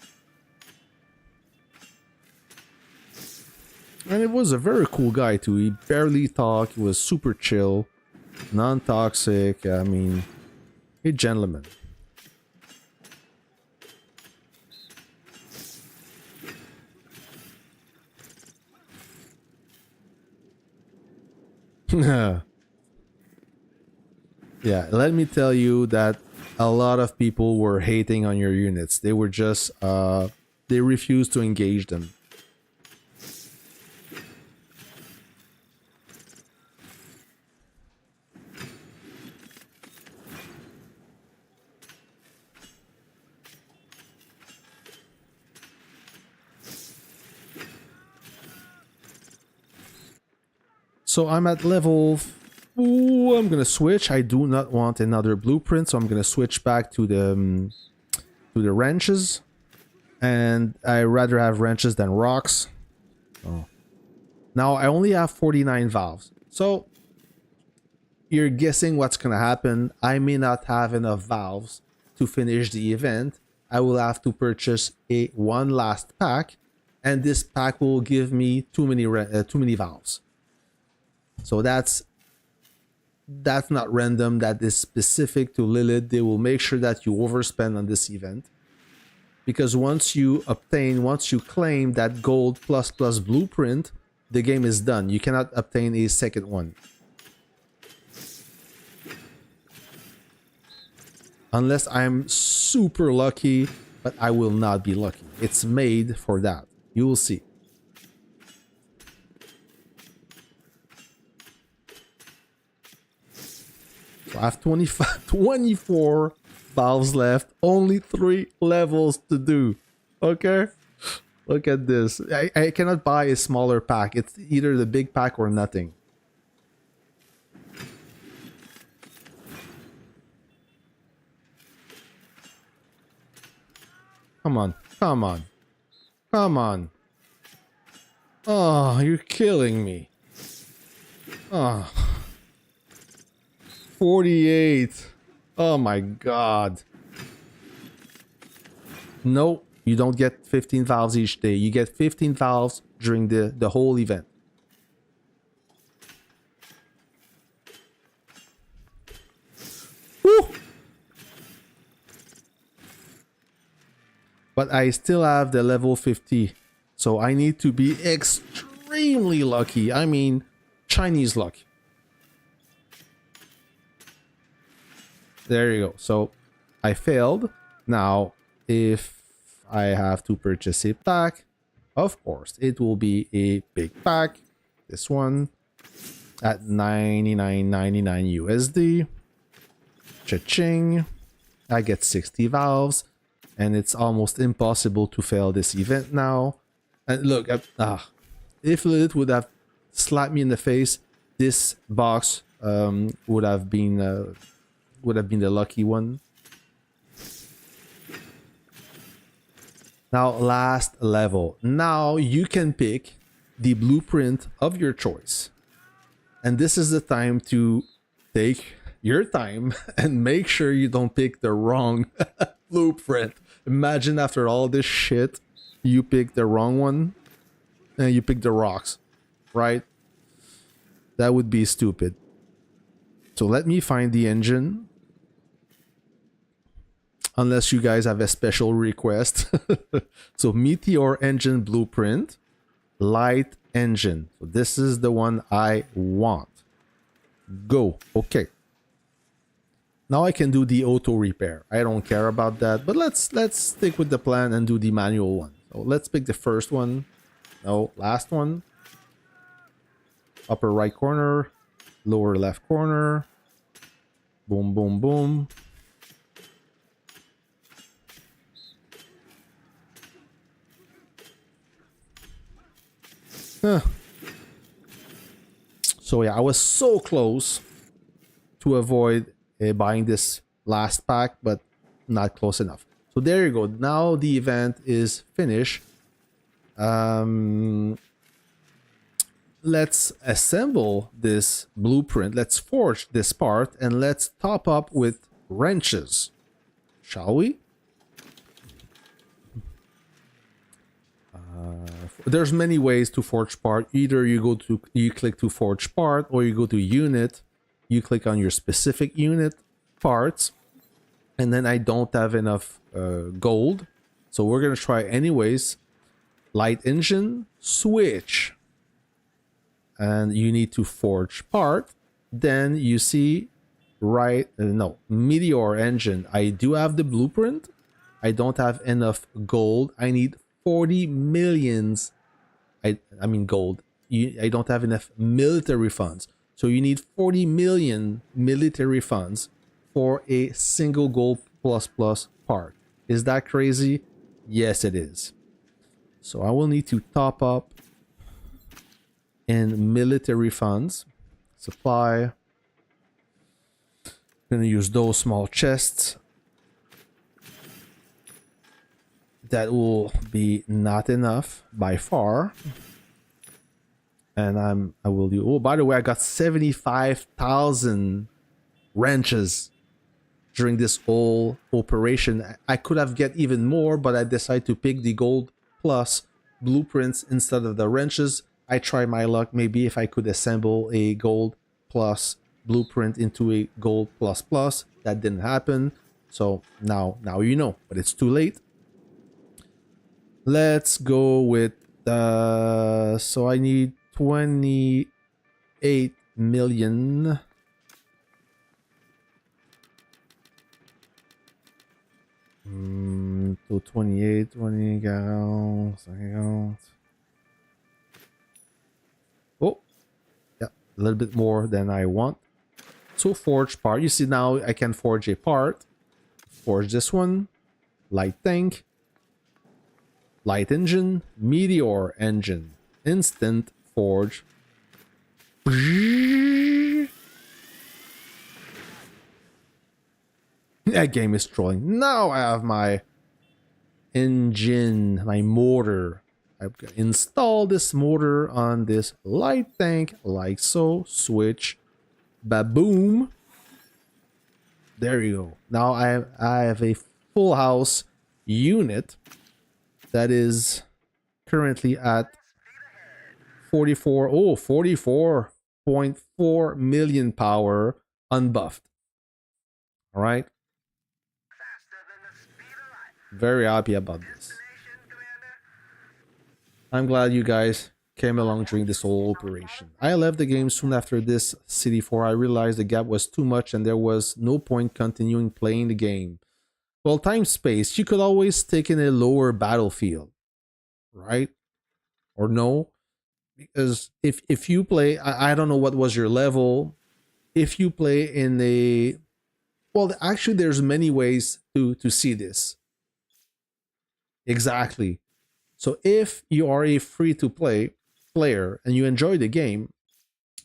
And it was a very cool guy too. He barely talked, he was super chill, non-toxic, I mean, a gentleman. Yeah, let me tell you that a lot of people were hating on your units. They were just, they refused to engage them. So I'm at level... Ooh, I'm gonna switch. I do not want another blueprint, so I'm gonna switch back to the wrenches. And I rather have wrenches than rocks. Oh. Now I only have 49 valves. So you're guessing what's gonna happen. I may not have enough valves to finish the event. I will have to purchase one last pack, and this pack will give me too many valves. So that's not random. That is specific to Lilith. They will make sure that you overspend on this event, because once you claim that gold plus blueprint, the game is done. You cannot obtain a second one unless I'm super lucky, but I will not be lucky. It's made for that. You will see. So I have 24 valves left. Only 3 levels to do. Okay? Look at this. I cannot buy a smaller pack. It's either the big pack or nothing. Come on. Come on. Come on. Oh, you're killing me. Oh. 48. Oh my god. No, you don't get 15 valves each day. You get 15 valves during the whole event. Woo! But I still have the level 50. So I need to be extremely lucky. I mean, Chinese luck. There you go. So I failed. Now, if I have to purchase a pack, of course, it will be a big pack. This one at 99.99 USD. Cha-ching. I get 60 valves, and it's almost impossible to fail this event now. And look, if Lilith would have slapped me in the face, this box would have been the lucky one. Now, last level. Now you can pick the blueprint of your choice. And this is the time to take your time and make sure you don't pick the wrong blueprint. Imagine after all this shit, you pick the wrong one and you pick the rocks, right? That would be stupid. So let me find the engine. Unless you guys have a special request. So Meteor engine blueprint, light engine. So this is the one I want. Go. Okay. Now I can do the auto repair. I don't care about that, but let's stick with the plan and do the manual one. So let's pick the first one. No, last one. Upper right corner, lower left corner. Boom, boom, boom. So yeah, I was so close to avoid buying this last pack, but not close enough. So there you go. Now the event is finished. Let's assemble this blueprint. Let's forge this part and let's top up with wrenches. Shall we? There's many ways to forge part. Either you click to forge part, or you go to unit, you click on your specific unit parts, and then I don't have enough gold, so we're gonna try anyways. Light engine, switch, and you need to forge part. Then you see meteor engine. I do have the blueprint. I don't have enough gold. I need 40 millions. I mean gold. I don't have enough military funds. So you need 40 million military funds for a single gold plus part. Is that crazy? Yes, it is. So I will need to top up in military funds. Supply. I'm going to use those small chests. That will be not enough by far. And I will do. Oh, by the way, I got 75,000 wrenches during this whole operation. I could have get even more, but I decided to pick the gold plus blueprints instead of the wrenches. I try my luck. Maybe if I could assemble a gold plus blueprint into a gold plus. That didn't happen. So now you know, but it's too late. Let's go with so I need 28 million. To 20 gallons. Oh, yeah, a little bit more than I want. So forge part. You see now I can forge a part. Forge this one. Light tank. Light engine, meteor engine, instant forge. That game is trolling. Now I have my engine, my motor. I've installed this motor on this light tank like so. Switch, baboom. There you go. Now I have a full house unit that is currently at 44.4 million power unbuffed. All right. Very happy about this. I'm glad you guys came along during this whole operation. I left the game soon after this City 4. I realized the gap was too much and there was no point continuing playing the game. Well, time space, you could always take in a lower battlefield, right? Or no? Because if you play, I don't know what was your level. If you play in a... Well, actually, there's many ways to see this. Exactly. So if you are a free-to-play player and you enjoy the game,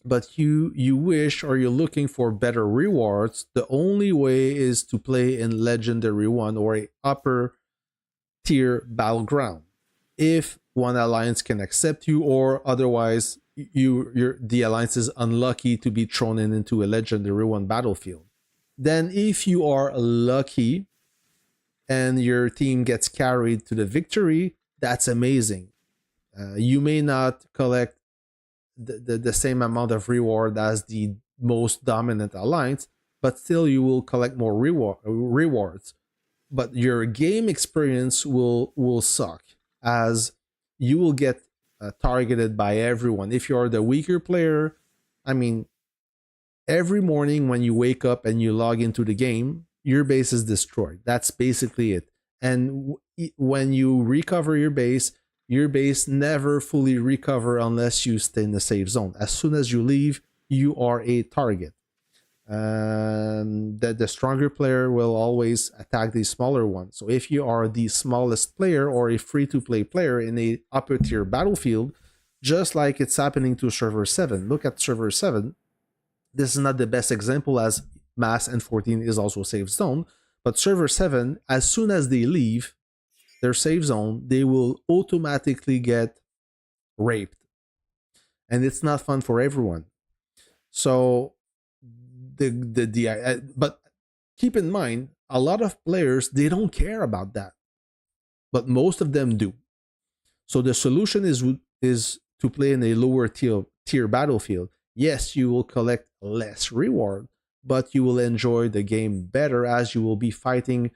but you wish or you're looking for better rewards, the only way is to play in Legendary 1 or a upper tier battleground. If one alliance can accept you, or otherwise the alliance is unlucky to be thrown into a Legendary 1 battlefield. Then if you are lucky and your team gets carried to the victory, that's amazing. You may not collect the same amount of reward as the most dominant alliance, but still you will collect more rewards. But your game experience will suck, as you will get targeted by everyone. If you're the weaker player, I mean, every morning when you wake up and you log into the game, your base is destroyed. That's basically it. And when you recover your base never fully recover unless you stay in the safe zone. As soon as you leave, you are a target. The stronger player will always attack the smaller one. So if you are the smallest player or a free-to-play player in a upper tier battlefield, just like it's happening to server 7. Look at server 7. This is not the best example, as Mass and 14 is also safe zone. But server 7, as soon as they leave their safe zone, they will automatically get raped. And it's not fun for everyone. So but keep in mind, a lot of players, they don't care about that, but most of them do. So the solution is to play in a lower tier battlefield. Yes, you will collect less reward, but you will enjoy the game better as you will be fighting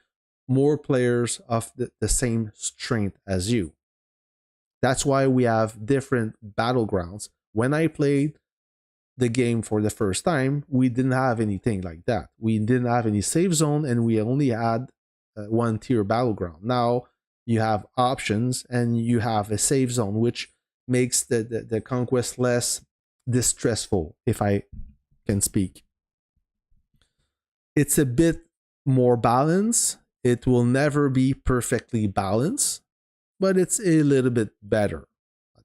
more players of the same strength as you. That's why we have different battlegrounds. When I played the game for the first time, we didn't have anything like that. We didn't have any save zone, and we only had one tier battleground. Now you have options, and you have a save zone, which makes the conquest less distressful, if I can speak. It's a bit more balanced. It will never be perfectly balanced, but it's a little bit better.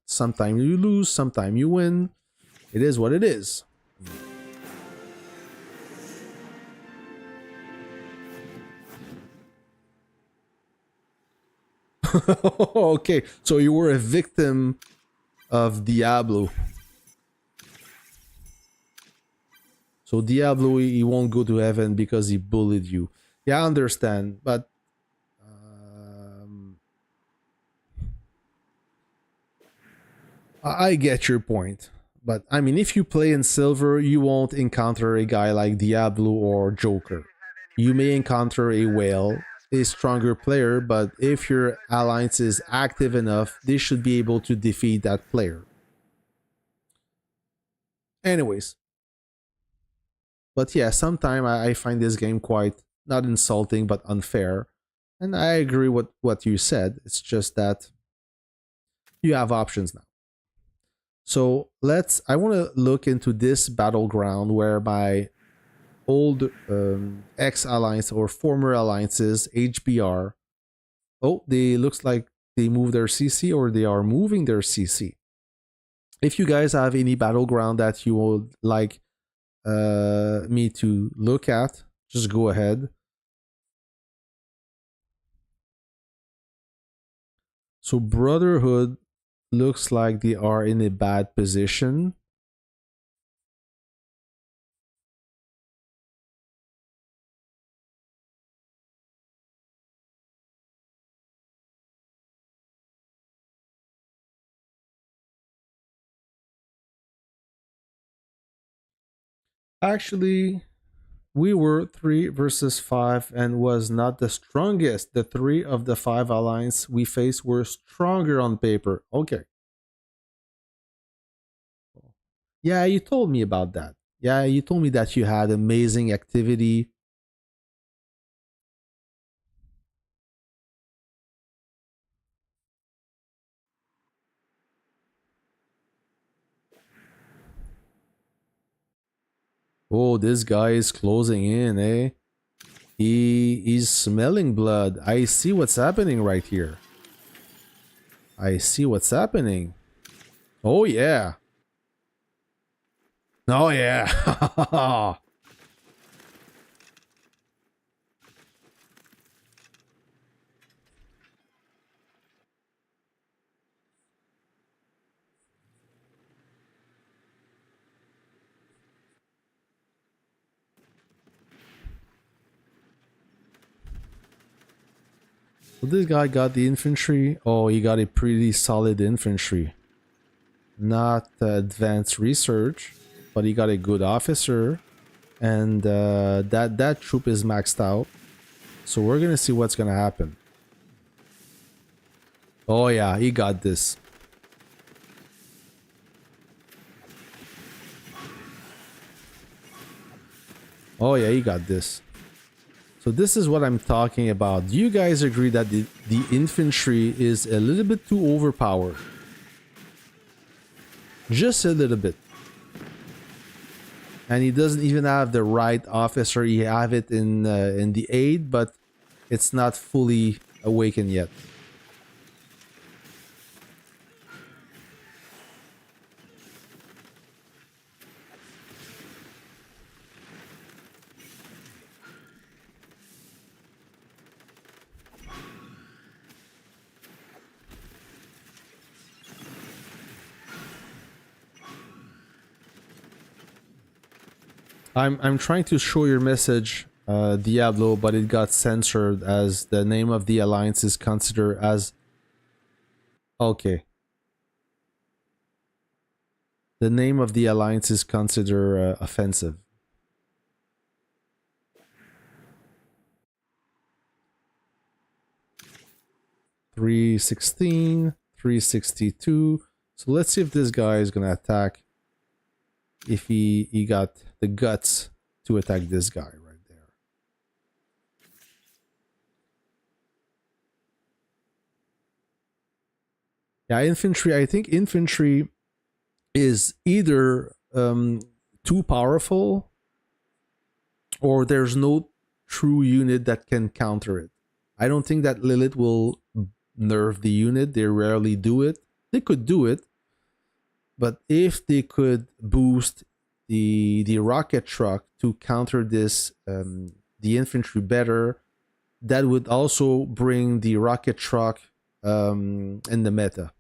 Sometimes you lose, sometimes you win. It is what it is. Okay, so you were a victim of Diablo. So Diablo, he won't go to heaven because he bullied you. Yeah, I understand, but I get your point. But I mean, if you play in silver, you won't encounter a guy like Diablo or Joker. You may encounter a whale, a stronger player, but if your alliance is active enough, they should be able to defeat that player. Anyways, but yeah, sometimes I find this game quite not insulting but unfair, and I agree with what you said. It's just that you have options now. So I want to look into this battleground where my old ex alliance or former alliances, HBR, oh, they looks like they moved their CC or they are moving their CC. If you guys have any battleground that you would like me to look at, just go ahead. So Brotherhood looks like they are in a bad position. Actually, we were 3 versus 5 and was not the strongest. The 3 of the 5 alliance we faced were stronger on paper. Okay. Yeah, you told me about that. Yeah, you told me that you had amazing activity. Oh, this guy is closing in, eh? He's smelling blood. I see what's happening right here. I see what's happening. Oh yeah. Oh yeah. So this guy got the infantry. Oh, he got a pretty solid infantry. Not advanced research, but he got a good officer, and that troop is maxed out. So we're gonna see what's gonna happen. Oh yeah, he got this. Oh yeah, he got this. So this is what I'm talking about. Do you guys agree that the infantry is a little bit too overpowered? Just a little bit. And he doesn't even have the right officer. He have it in the aid, but it's not fully awakened yet. I'm trying to show your message, Diablo, but it got censored as the name of the alliance is considered as... Okay. The name of the alliance is considered offensive. $316, $362. So let's see if this guy is gonna attack. If he got the guts to attack this guy right there. Yeah, infantry. I think infantry is either too powerful, or there's no true unit that can counter it. I don't think that Lilith will nerf the unit. They rarely do it. They could do it, but if they could boost the rocket truck to counter this the infantry better, that would also bring the rocket truck in the meta.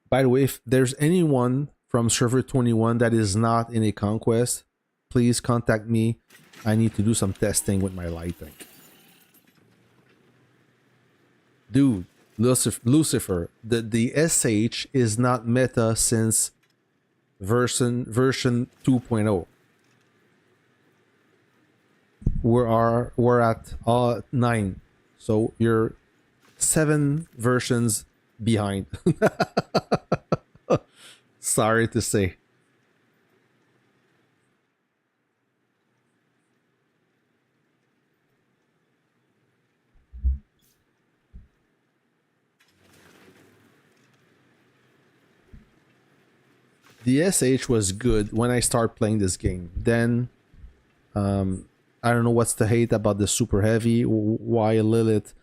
By the way, if there's anyone from server 21 that is not in a conquest, please contact me. I need to do some testing with my lighting. Dude, Lucifer, the SH is not meta since version 2.0. We're at 9, so you're 7 versions behind. Sorry to say. The SH was good when I started playing this game. Then I don't know what's the hate about the super heavy, why Lilith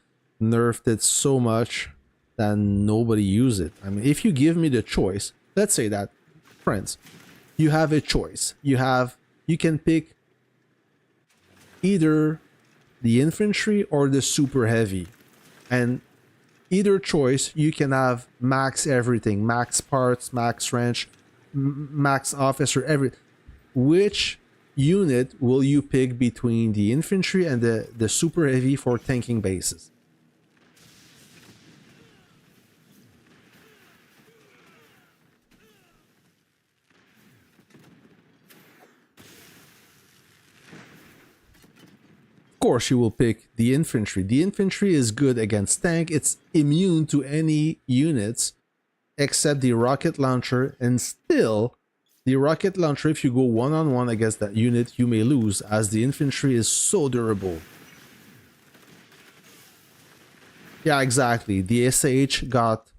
nerfed it so much that nobody used it. I mean, if you give me the choice, let's say that, friends, you have a choice. You can pick either the infantry or the super heavy, and either choice you can have max everything, max parts, max range, max officer, which unit will you pick between the infantry and the super heavy for tanking bases? Of course you will pick the infantry. The infantry is good against tank. It's immune to any units except the rocket launcher, and still the rocket launcher, if you go one-on-one against that unit, you may lose, as the infantry is so durable. Yeah, exactly. The SH got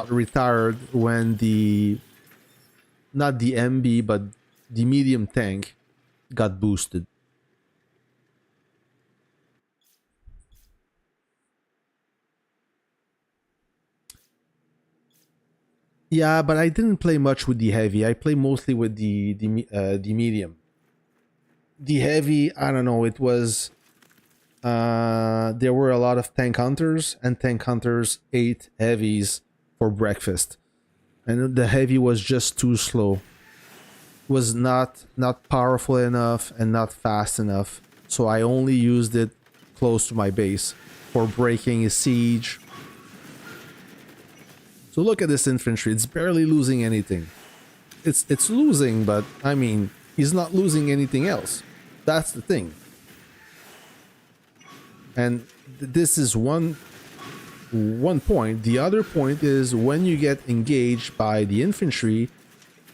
retired when not the MB but the medium tank got boosted. Yeah, but I didn't play much with the heavy. I play mostly with the medium. The heavy, I don't know. It was there were a lot of tank hunters, and tank hunters ate heavies for breakfast, and the heavy was just too slow. Was not powerful enough and not fast enough. So I only used it close to my base for breaking a siege. So look at this infantry, it's barely losing anything. It's losing, but I mean, he's not losing anything else. That's the thing. And this is one point. The other point is when you get engaged by the infantry,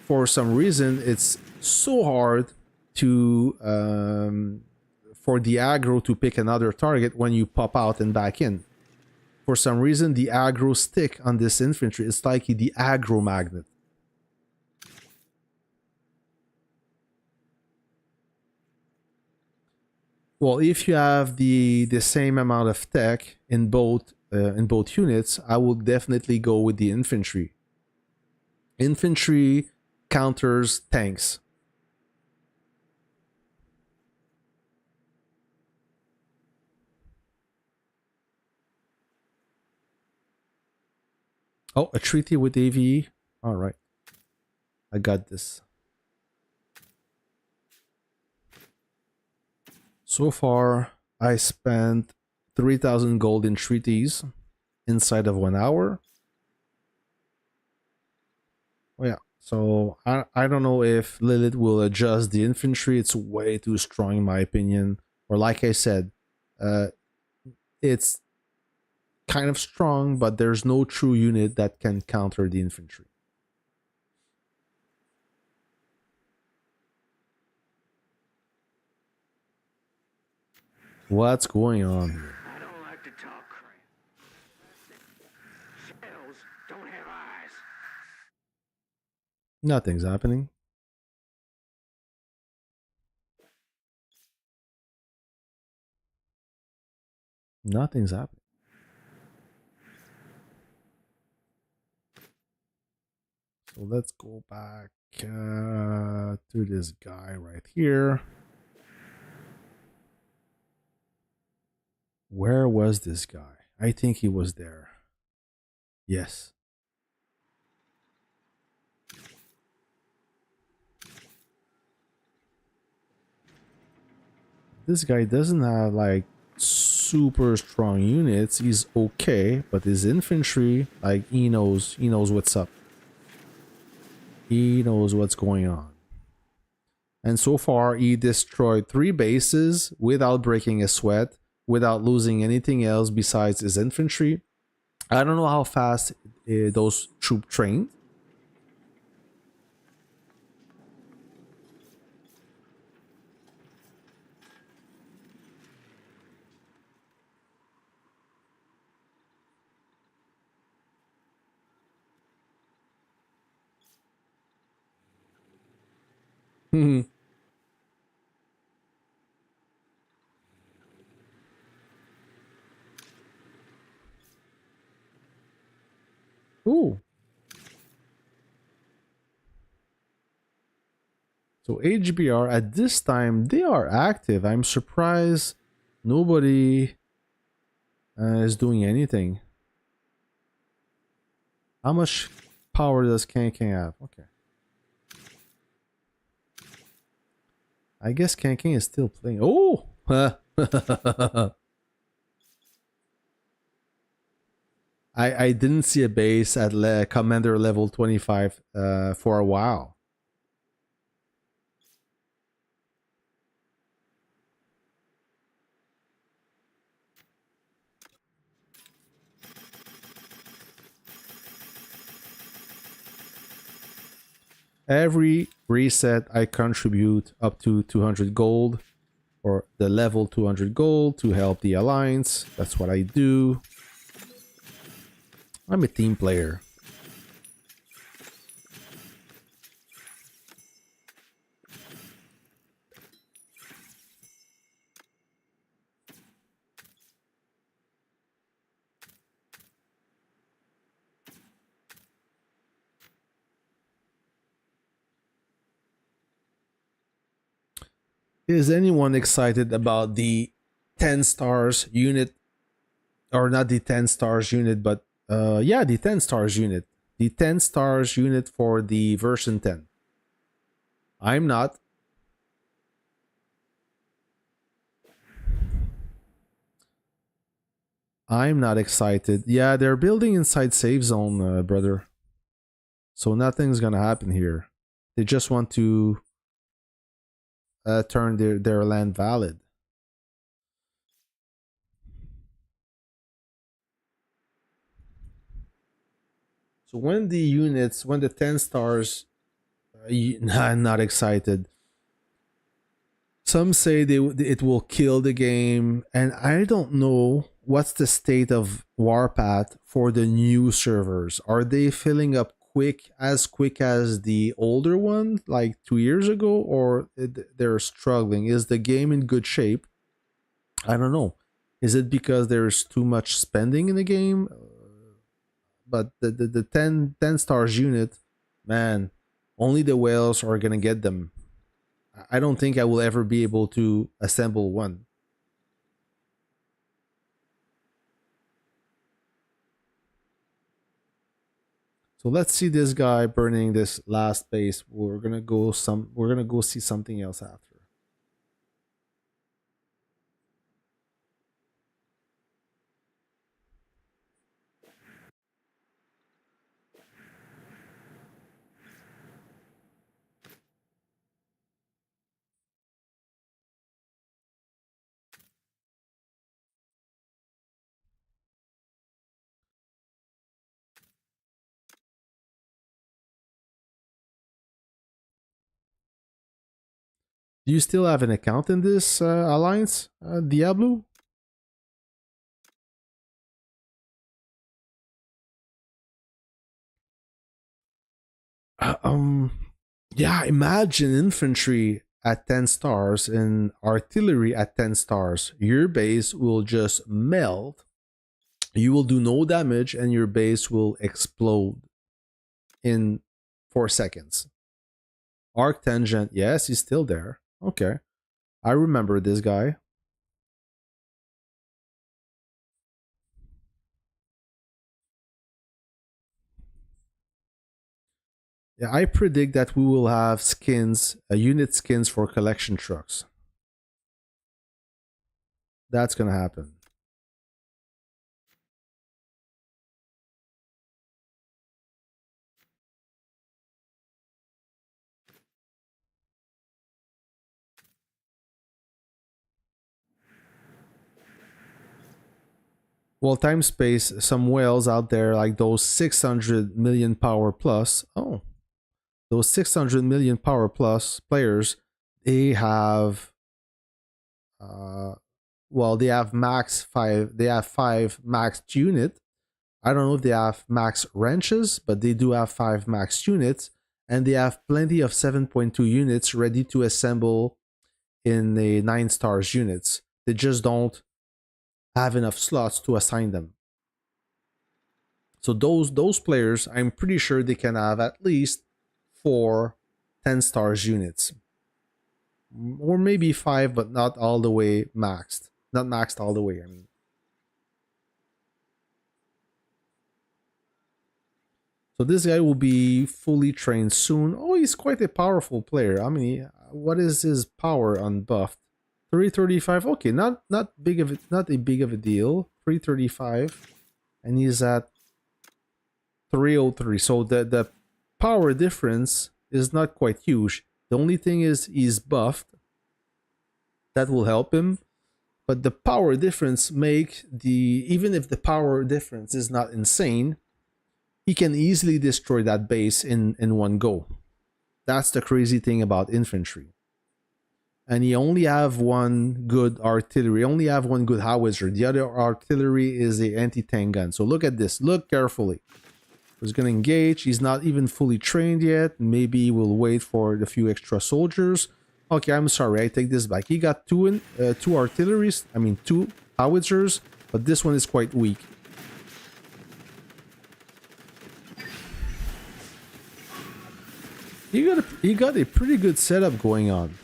for some reason it's so hard to for the aggro to pick another target when you pop out and back in. For some reason, the aggro stick on this infantry is like the aggro magnet. well, if you have the same amount of tech in both units, I will definitely go with the infantry. Infantry counters tanks. Oh, a treaty with AVE. All right, I got this. So far, I spent 3,000 gold in treaties inside of 1 hour. Oh, yeah. So I don't know if Lilith will adjust the infantry. It's way too strong in my opinion. Or like I said, it's kind of strong, but there's no true unit that can counter the infantry. What's going on here? I don't like to talk crap. Shells don't have eyes. Nothing's happening. Nothing's happening. So let's go back to this guy right here. Where was this guy? I think he was there. Yes. This guy doesn't have like super strong units. He's okay, but his infantry, like he knows what's up. He knows what's going on. And so far, he destroyed 3 bases without breaking a sweat, without losing anything else besides his infantry. I don't know how fast those troops trained. Ooh. So HBR at this time, they are active. I'm surprised nobody is doing anything. How much power does Kanking have? Okay. I guess Kanking is still playing. Oh! I didn't see a base at commander level 25 for a while. Every reset I contribute up to 200 gold or the level 200 gold to help the alliance. That's what I do. I'm a team player. Is anyone excited about the 10 stars unit? Or not the 10 stars unit, but yeah, the 10 stars unit. The 10 stars unit for the version 10. I'm not. I'm not excited. Yeah, they're building inside save zone, brother. So nothing's gonna happen here. They just want to turn their land valid. So when the 10 stars, I'm not excited. Some say it will kill the game, and I don't know what's the state of Warpath for the new servers. Are they filling up quick as the older one, like 2 years ago, or they're struggling? Is the game in good shape? I don't know. Is it because there's too much spending in the game? But the 10 stars unit, man, only the whales are gonna get them. I don't think I will ever be able to assemble one. So let's see this guy burning this last base. We're gonna go see something else after. Do you still have an account in this alliance, Diablo? Uh, um, yeah, imagine infantry at 10 stars and artillery at 10 stars. Your base will just melt. You will do no damage and your base will explode in 4 seconds. Arc Tangent, yes, he's still there. Okay. I remember this guy. Yeah, I predict that we will have skins, unit skins for collection trucks. That's gonna happen. Well, time space, some whales out there like those 600 million power plus. Oh, those 600 million power plus players, they have, they have max 5. They have 5 maxed unit. I don't know if they have max wrenches, but they do have 5 max units, and they have plenty of 7.2 units ready to assemble in the 9 stars units. They just don't have enough slots to assign them. So those players, I'm pretty sure they can have at least 4 10 stars units, or maybe 5, but not all the way maxed. Not maxed all the way. I mean. So this guy will be fully trained soon. Oh, he's quite a powerful player. I mean, what is his power unbuffed? 335. Okay, not big of it, not a big of a deal. 335, and he's at 303. So the power difference is not quite huge. The only thing is he's buffed. That will help him. But the power difference even if the power difference is not insane, he can easily destroy that base in one go. That's the crazy thing about infantry. And he only have one good artillery, only have one good howitzer. The other artillery is the anti-tank gun. So look at this. Look carefully. He's going to engage. He's not even fully trained yet. Maybe we'll wait for the few extra soldiers. Okay, I'm sorry. I take this back. He got two artilleries. I mean, 2 howitzers. But this one is quite weak. He got a pretty good setup going on.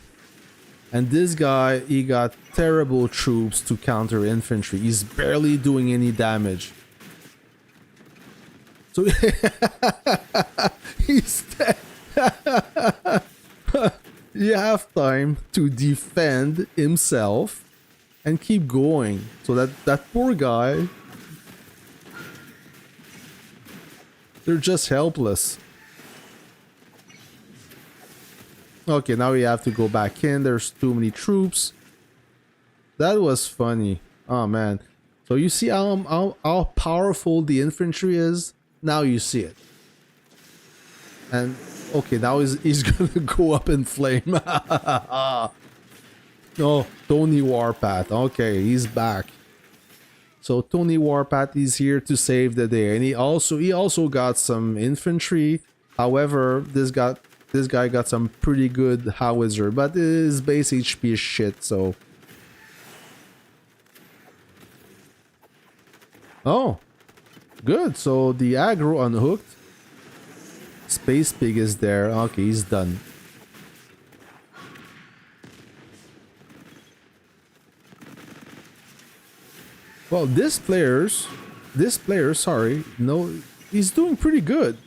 And this guy, he got terrible troops to counter infantry. He's barely doing any damage. So he's you have time to defend himself and keep going. So that poor guy, they're just helpless. Okay, now we have to go back in. There's too many troops. That was funny. Oh man. So you see how powerful the infantry is? Now you see it. And okay, now he's gonna go up in flame. Oh, Tony Warpath. Okay, he's back. So Tony Warpath is here to save the day, and he also got some infantry. However, this guy got some pretty good howitzer, but his base HP is shit. So Oh, good. So the aggro unhooked. Space Pig is there. Okay, he's done. Well, this player, sorry, no, he's doing pretty good.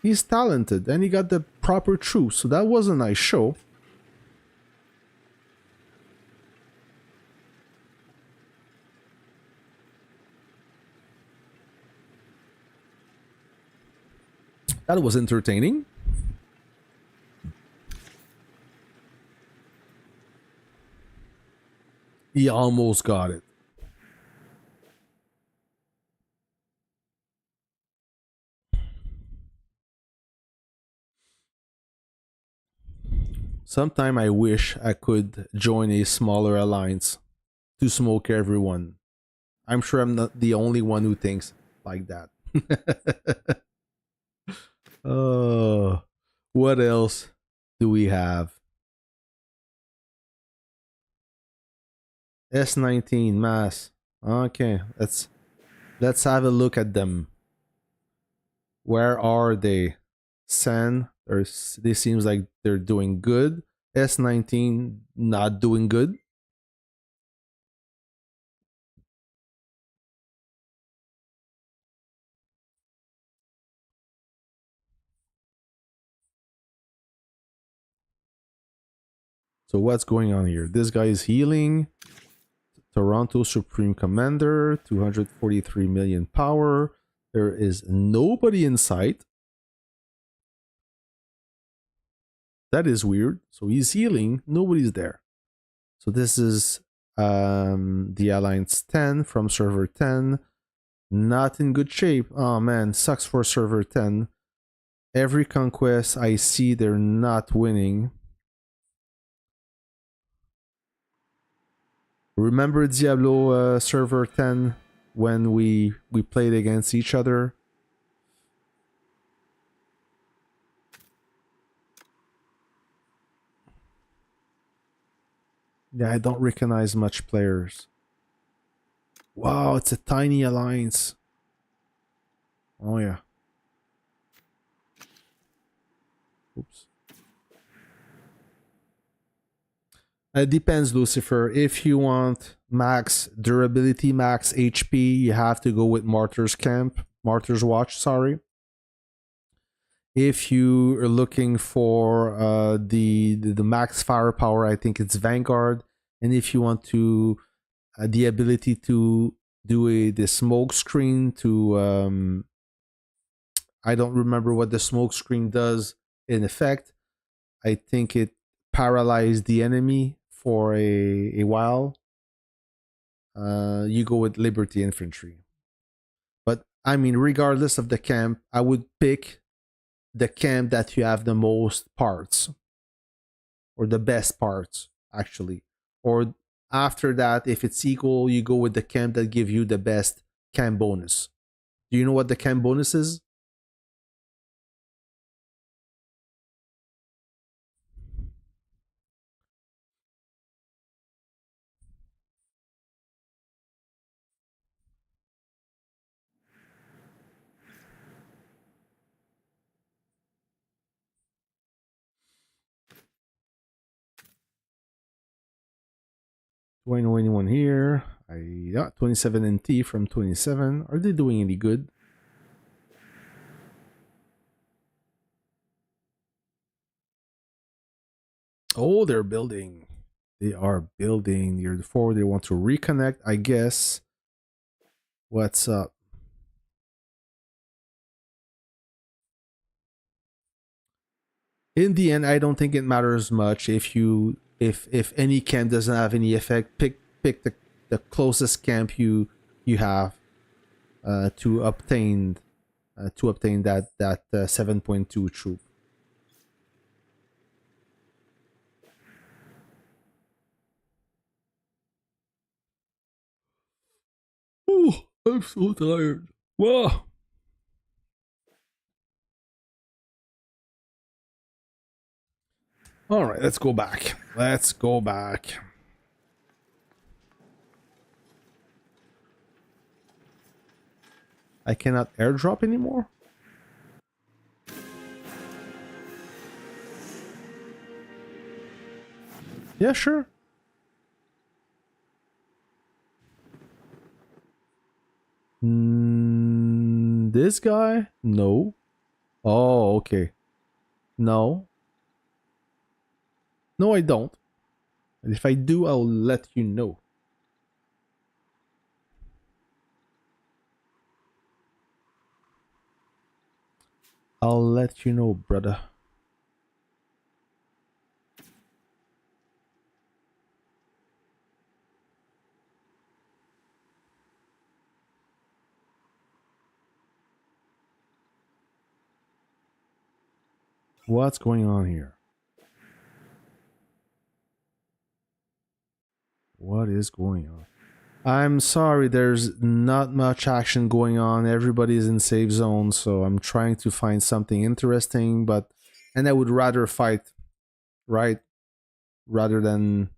He's talented and he got the proper troops, so that was a nice show. That was entertaining. He almost got it. Sometime I wish I could join a smaller alliance to smoke everyone. I'm sure I'm not the only one who thinks like that. Oh, what else do we have? S19 mass. Okay, let's have a look at them. Where are they? San, they seems like they're doing good. S19 not doing good. So what's going on here? This guy is healing. Toronto Supreme Commander, 243 million power. There is nobody in sight. That is weird. So he's healing, nobody's there. So this is the Alliance 10 from server 10. Not in good shape. Oh man, sucks for server 10. Every conquest I see, they're not winning. Remember Diablo server 10 when we played against each other? Yeah, I don't recognize much players. Wow, it's a tiny alliance. Oh yeah. Oops. It depends, Lucifer. If you want max durability, max HP, you have to go with Martyr's Camp. Martyr's Watch, sorry. If you are looking for the max firepower, I think it's Vanguard. And if you want to the ability to do the smoke screen to I don't remember what the smoke screen does in effect. I think it paralyzed the enemy for a while. You go with Liberty Infantry. But I mean, regardless of the camp, I would pick the camp that you have the most parts or the best parts, actually. Or after that, if it's equal, you go with the camp that give you the best camp bonus. Do you know what the camp bonus is? Do I know anyone here? I got 27 NT from 27. Are they doing any good? Oh, they're building. They are building. Year 4. They want to reconnect, I guess. What's up? In the end, I don't think it matters much if any camp doesn't have any effect. Pick the closest camp you have to obtain that 7.2 troop. Oh, I'm so tired. Wow. All right, let's go back. Let's go back. I cannot airdrop anymore? Yeah, sure. This guy? No. Oh, okay. No. No, I don't. And if I do, I'll let you know. I'll let you know, brother. What's going on here? What is going on? I'm sorry, there's not much action going on. Everybody's in safe zone, so I'm trying to find something interesting, but and I would rather fight, right? Rather than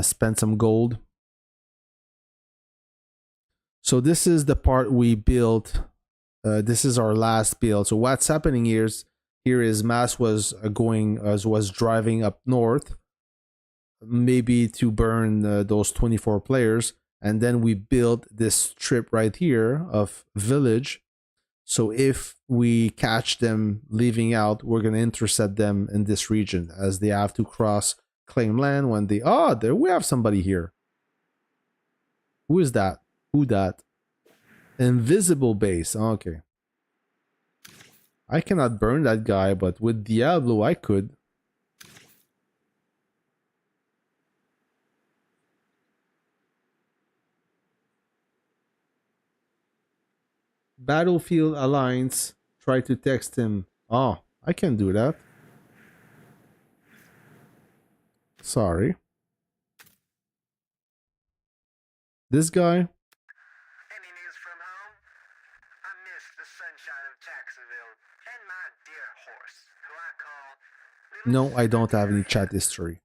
spend some gold. So this is the part we built. This is our last build. So what's happening here is Mass was was driving up north, maybe to burn those 24 players, and then we built this strip right here of village. So if we catch them leaving out, we're gonna intercept them in this region as they have to cross claim land when they there we have somebody here. Who is that? Who that? Invisible base. Okay. I cannot burn that guy, but with Diablo I could. Battlefield Alliance. Try to text him. Oh, I can do that. Sorry. This guy? Any news from home? I miss the sunshine of Jacksonville and my dear horse, who I call No, I don't have any chat history.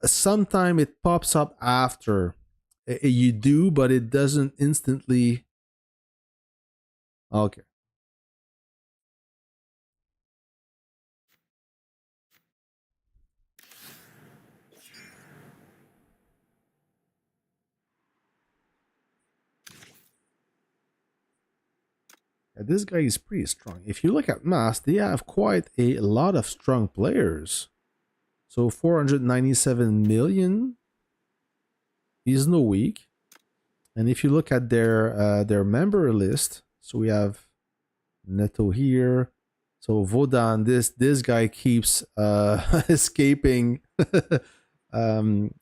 Sometime it pops up after. You do, but it doesn't instantly. Okay. This guy is pretty strong. If you look at Mass, they have quite a lot of strong players. So 497 million is no weak. And if you look at their member list, so we have Neto here. So Vodan, this guy keeps escaping and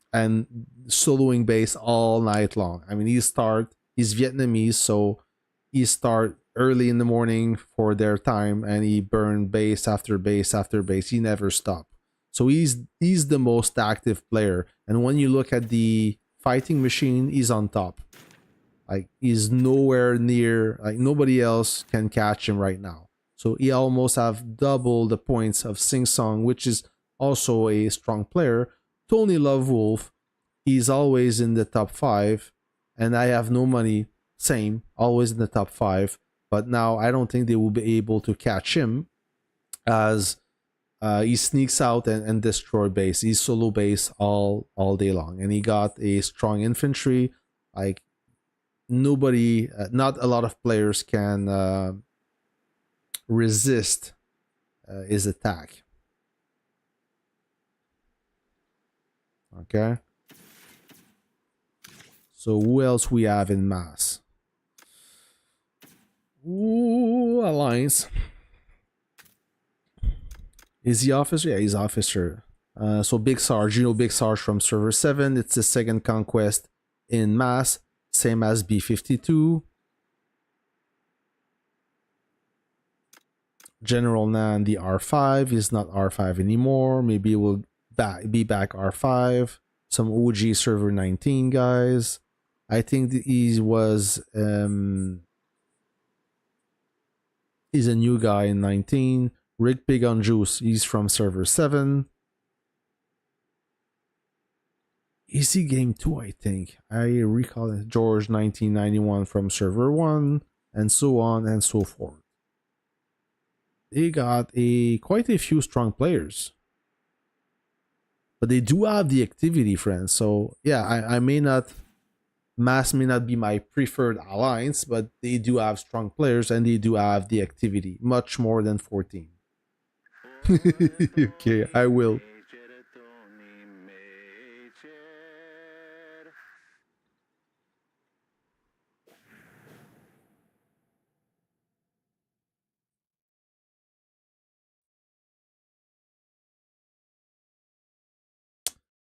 soloing base all night long. I mean, he's Vietnamese, so he start early in the morning for their time, and he burn base after base after base. He never stop. So he's the most active player. And when you look at the fighting machine, he's on top. Like he's nowhere near. Like nobody else can catch him right now. So he almost have double the points of Sing Song, which is also a strong player. Tony Love Wolf, he's always in the top 5, and I have no money. Same, always in the top 5. But now I don't think they will be able to catch him, as he sneaks out and destroy base. He's solo base all day long, and he got a strong infantry. Like nobody, not a lot of players can resist his attack. Okay. So who else we have in Mass? Ooh, Alliance. Is he officer? Yeah, he's officer. So Big Sarge, Big Sarge from server 7. It's the second conquest in Mass, same as B52. General Nan, the R5 is not R5 anymore. Maybe it will be back R5. Some OG server 19 guys. I think he was he's a new guy in 19. Rick Pig on Juice, he's from server 7. Easy Game 2, I think. I recall it. George 1991 from Server 1, and so on and so forth. They got quite a few strong players. But they do have the activity, friends. So yeah, I may not Mass may not be my preferred alliance, but they do have strong players and they do have the activity, much more than 14. Okay, I will.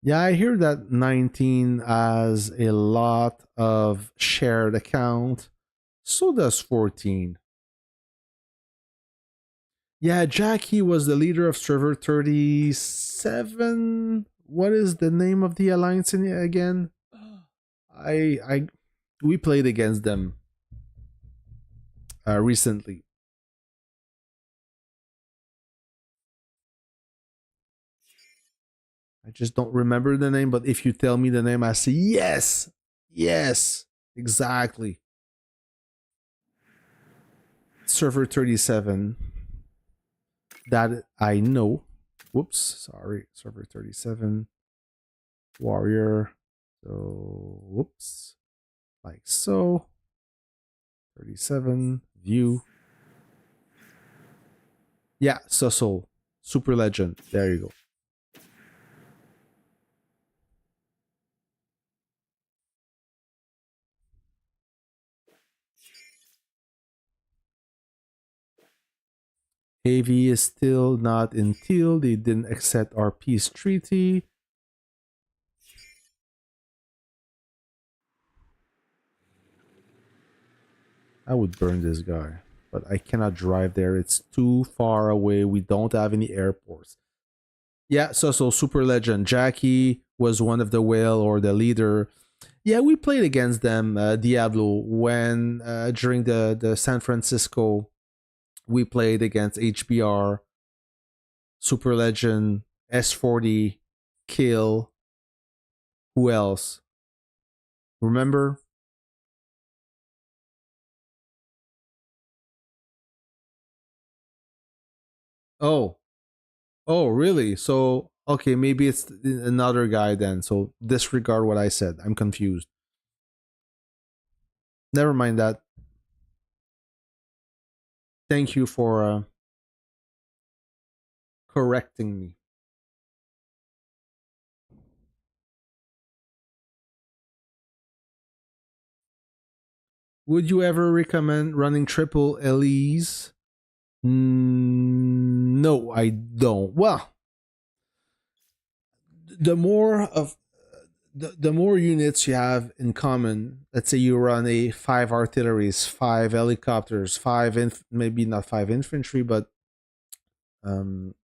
Yeah, I hear that 19 has a lot of shared account. So does 14. Yeah, Jackie was the leader of server 37. What is the name of the alliance in again? I we played against them recently. I just don't remember the name, but if you tell me the name, I say yes, yes, exactly. Server 37. That I know. Whoops, sorry. Server 37. Warrior. So, whoops. Like so. 37. View. Yeah, Sussel. Super Legend. There you go. AV is still not in Teal. They didn't accept our peace treaty. I would burn this guy, but I cannot drive there. It's too far away. We don't have any airports. Yeah, so Super Legend. Jackie was one of the whale or the leader. Yeah, we played against them, Diablo, when during the San Francisco, we played against HBR, Super Legend, S40, Kill. Who else? Remember? Oh, oh, really? So, okay, maybe it's another guy then. So disregard what I said. I'm confused. Never mind that. Thank you for correcting me. Would you ever recommend running triple LEs? No, I don't. Well, the more of the more units you have in common, let's say you run a 5 artilleries, 5 helicopters, maybe not 5 infantry, but um,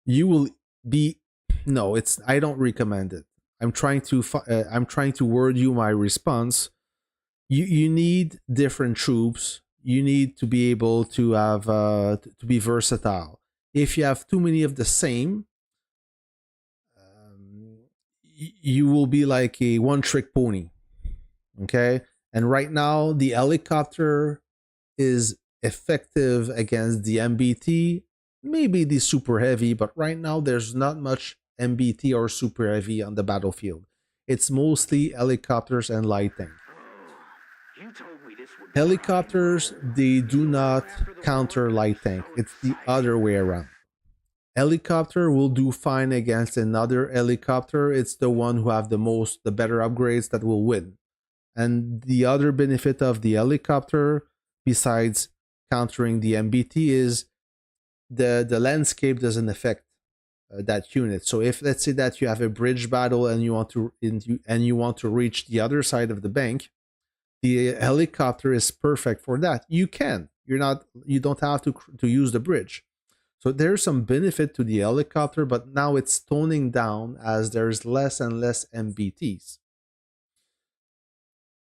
you will be no. It's I don't recommend it. I'm trying to word you my response. You need different troops. You need to be able to have to be versatile. If you have too many of the same, you will be like a one trick pony. Okay. And right now, the helicopter is effective against the MBT, maybe the super heavy, but right now, there's not much MBT or super heavy on the battlefield. It's mostly helicopters and light tank. Helicopters, they do not counter light tank. It's the other way around. Helicopter will do fine against another helicopter. It's the one who have the better upgrades that will win. And the other benefit of the helicopter, besides countering the MBT, is the landscape doesn't affect that unit. So if let's say that you have a bridge battle and you want to reach the other side of the bank, the helicopter is perfect for that. You don't have to use the bridge. So there's some benefit to the helicopter, but now it's toning down as there's less and less MBTs.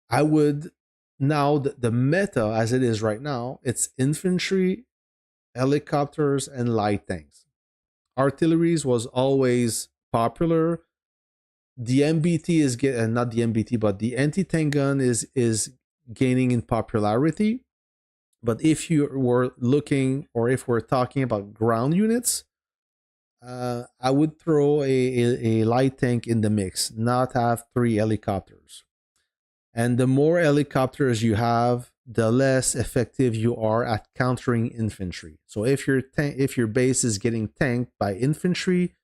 I would now the meta as it is right now, it's infantry, helicopters, and light tanks. Artilleries was always popular. the MBT is not the MBT, but the anti-tank gun is gaining in popularity. But if you were looking, or if we're talking about ground units, I would throw a light tank in the mix, not have 3 helicopters. And the more helicopters you have, the less effective you are at countering infantry. So if your base is getting tanked by infantry,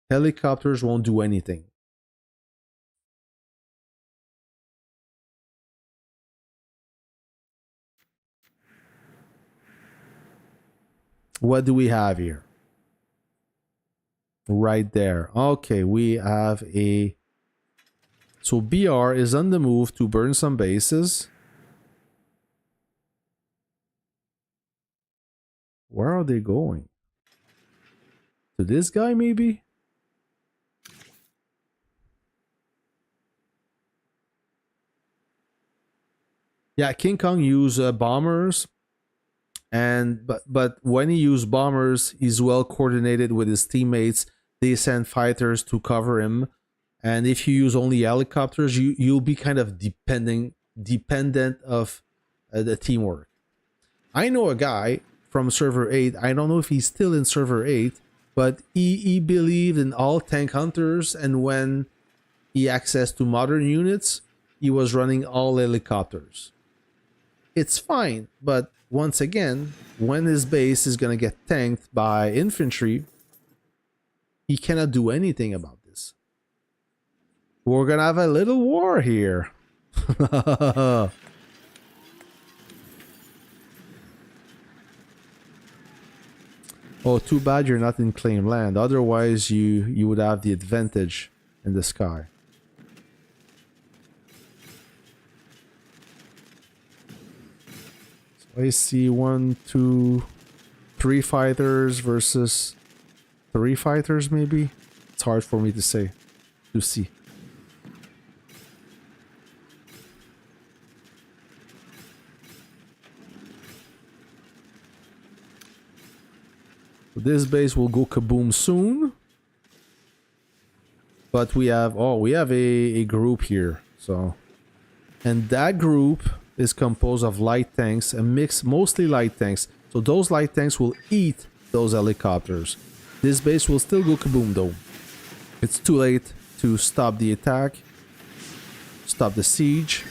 helicopters won't do anything. What do we have here? Right there. Okay, we have a... So BR is on the move to burn some bases. Where are they going? To this guy, maybe? Yeah, King Kong use bombers, and but when he use bombers, he's well coordinated with his teammates. They send fighters to cover him, and if you use only helicopters, you'll be kind of dependent of the teamwork. I know a guy from server 8. I don't know if he's still in server 8, but he believed in all tank hunters, and when he accessed to modern units, he was running all helicopters. It's fine, but once again, when his base is gonna get tanked by infantry, he cannot do anything about this. We're gonna have a little war here. Oh, too bad you're not in claim land. Otherwise, you would have the advantage in the sky. So I see 1, 2, 3 fighters versus 3 fighters, maybe. It's hard for me to say, to see. This base will go kaboom soon. But we have a group here. So, and that group is composed of light tanks, a mix, mostly light tanks. So those light tanks will eat those helicopters. This base will still go kaboom though. It's too late to stop the attack, stop the siege.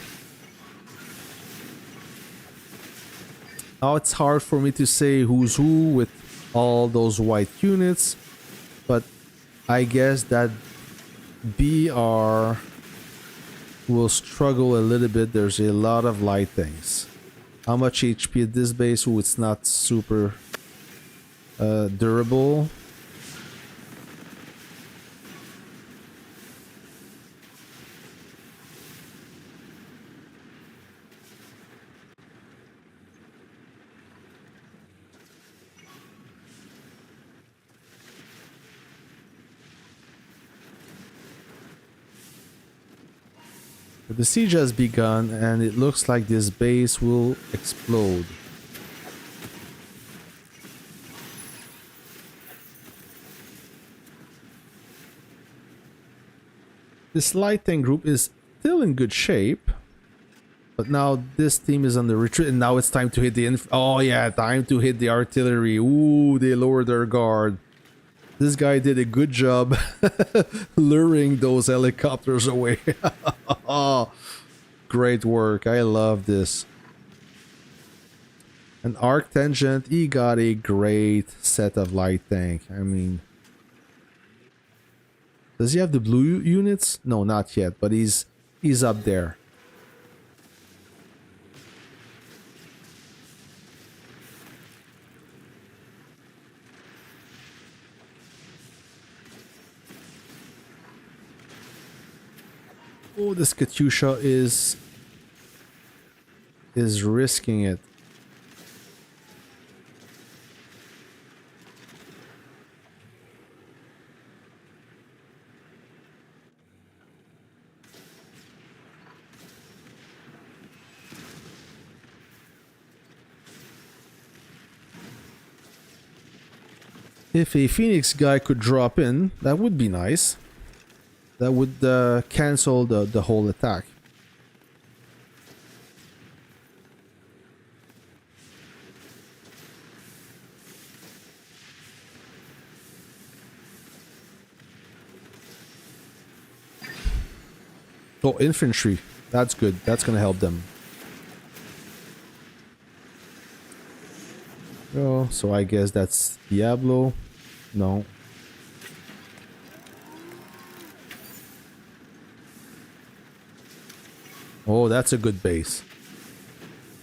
Now it's hard for me to say who's who with all those white units, but I guess that BR will struggle a little bit. There's a lot of light things. How much HP at this base? Oh, it's not super durable. But the siege has begun, and it looks like this base will explode. This light tank group is still in good shape, but now this team is on the retreat, and now it's time to hit the oh yeah, time to hit the artillery. Ooh, they lowered their guard. This guy did a good job luring those helicopters away. Great work. I love this. An arc tangent. He got a great set of light tank. I mean, does he have the blue units? No, not yet, but he's up there. Oh, this Katyusha is risking it. If a Phoenix guy could drop in, that would be nice. That would cancel the whole attack. Oh, infantry. That's good. That's gonna help them. Oh, so I guess that's Diablo. No. Oh, that's a good base.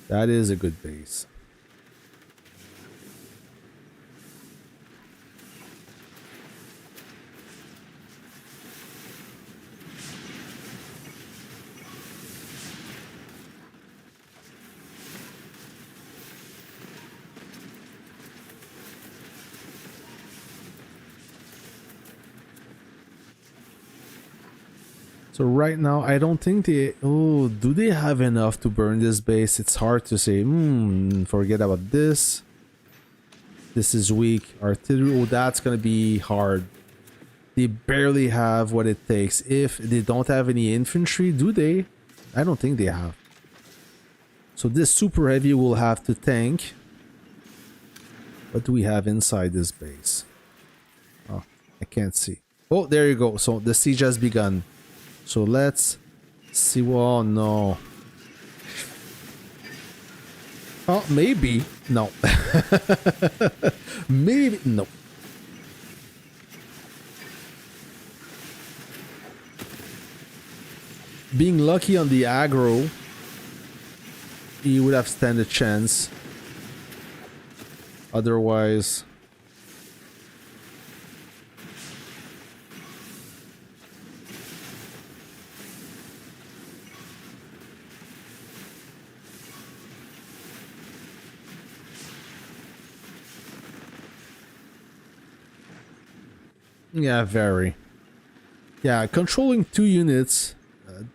That is a good base. So right now, I don't think they... Oh, do they have enough to burn this base? It's hard to say. Forget about this. This is weak. Artillery, oh, that's going to be hard. They barely have what it takes. If they don't have any infantry, do they? I don't think they have. So this super heavy will have to tank. What do we have inside this base? Oh, I can't see. Oh, there you go. So the siege has begun. So let's see. Oh, no. Oh, maybe. No. Maybe. No. Being lucky on the aggro, he would have stand a chance. Otherwise... Yeah, very. Yeah, controlling two units,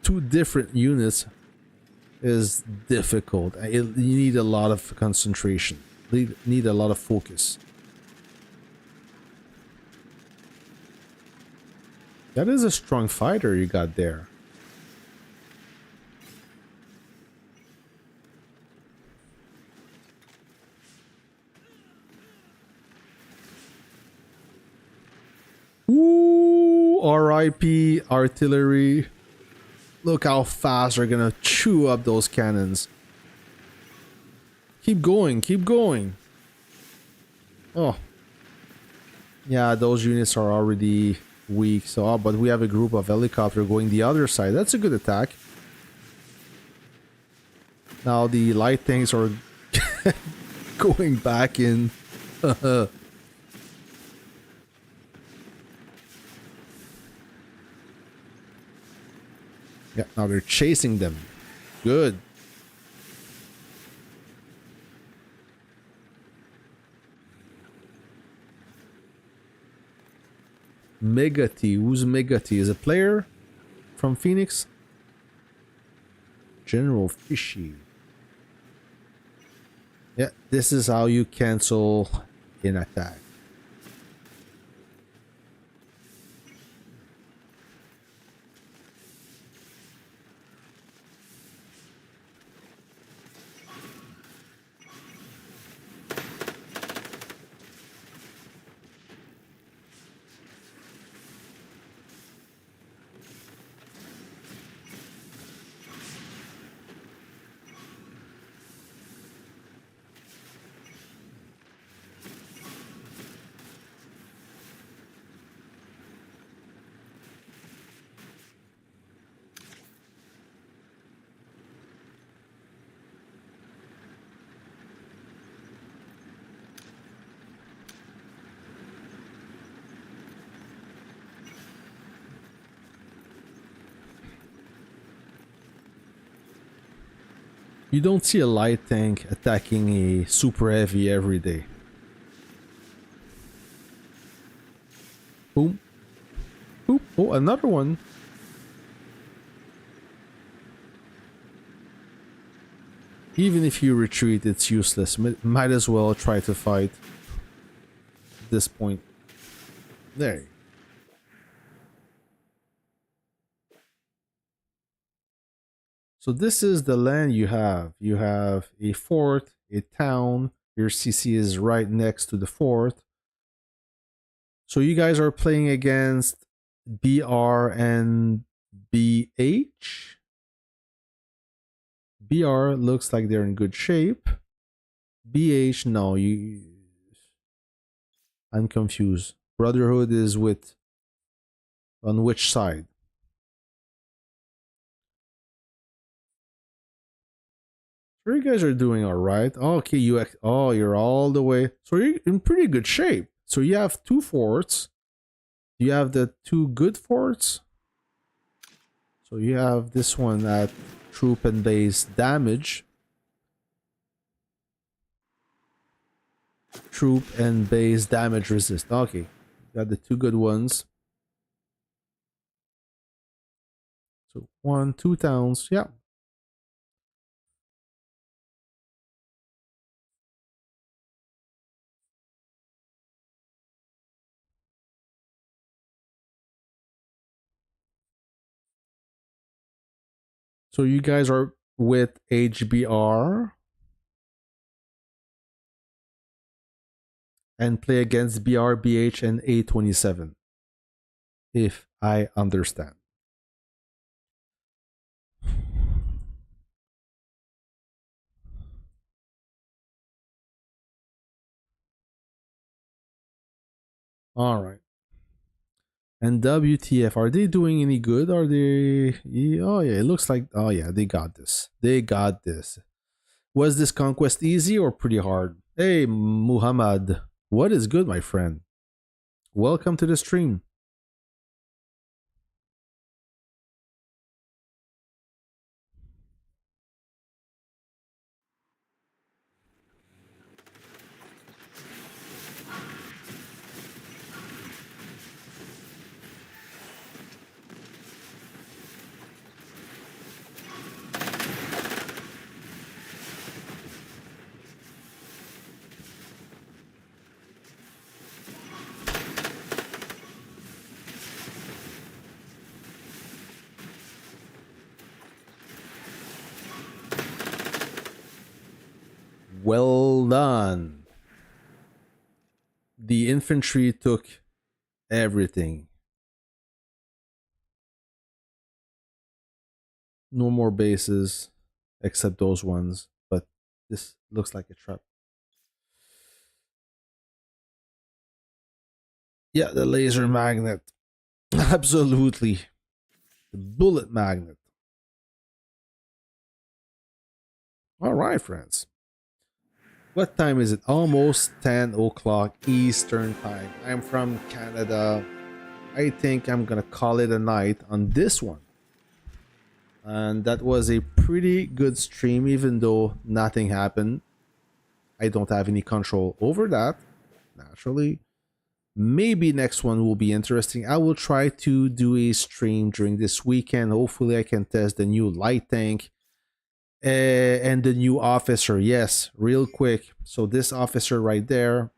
two different units, is difficult. You need a lot of concentration. You need a lot of focus. That is a strong fighter you got there. Ooh, RIP artillery. Look how fast they're gonna chew up those cannons. Keep going, keep going. Oh. Yeah, those units are already weak. So, but we have a group of helicopters going the other side. That's a good attack. Now the light tanks are going back in. Yeah, now they're chasing them. Good. Megati. Who's Megati? Is a player from Phoenix? General Fishy. Yeah, this is how you cancel an attack. You don't see a light tank attacking a super heavy every day. Boom. Boop. Oh, another one. Even if you retreat, it's useless. Might as well try to fight at this point. There you go. So this is the land you have. You have a fort, a town. Your CC is right next to the fort. So you guys are playing against BR and BH. BR looks like they're in good shape. BH, no, I'm confused. Brotherhood is with on which side? So you guys are doing all right. Okay, you're all the way. So you're in pretty good shape. So you have 2 forts. You have the 2 good forts. So you have this one at troop and base damage. Troop and base damage resist. Okay, got the 2 good ones. So 1, 2 towns. Yeah. So you guys are with HBR and play against BR, BH, and A27. If I understand. All right. And WTF, are they doing any good? Are they? Oh yeah, it looks like. Oh yeah, they got this. They got this. Was this conquest easy or pretty hard? Hey, Muhammad, what is good, my friend? Welcome to the stream. Well done. The infantry took everything. No more bases except those ones, but this looks like a trap. Yeah, the laser magnet. Absolutely. The bullet magnet. All right, friends. What time is it? Almost 10 o'clock Eastern time. I'm from Canada. I think I'm gonna call it a night on this one. And that was a pretty good stream, even though nothing happened. I don't have any control over that, naturally. Maybe next one will be interesting. I will try to do a stream during this weekend. Hopefully I can test the new light tank and the new officer. Yes, real quick. So this officer right there,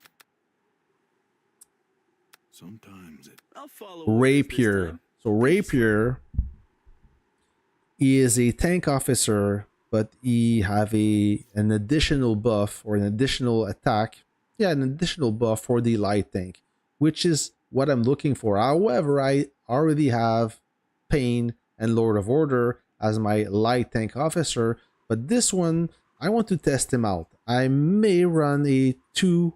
Sometimes I'll follow Rapier. So Rapier is a tank officer, but he have an additional buff or an additional attack. Yeah, an additional buff for the light tank, which is what I'm looking for. However, I already have Pain and Lord of Order as my light tank officer, but this one I want to test him out. I may run a 2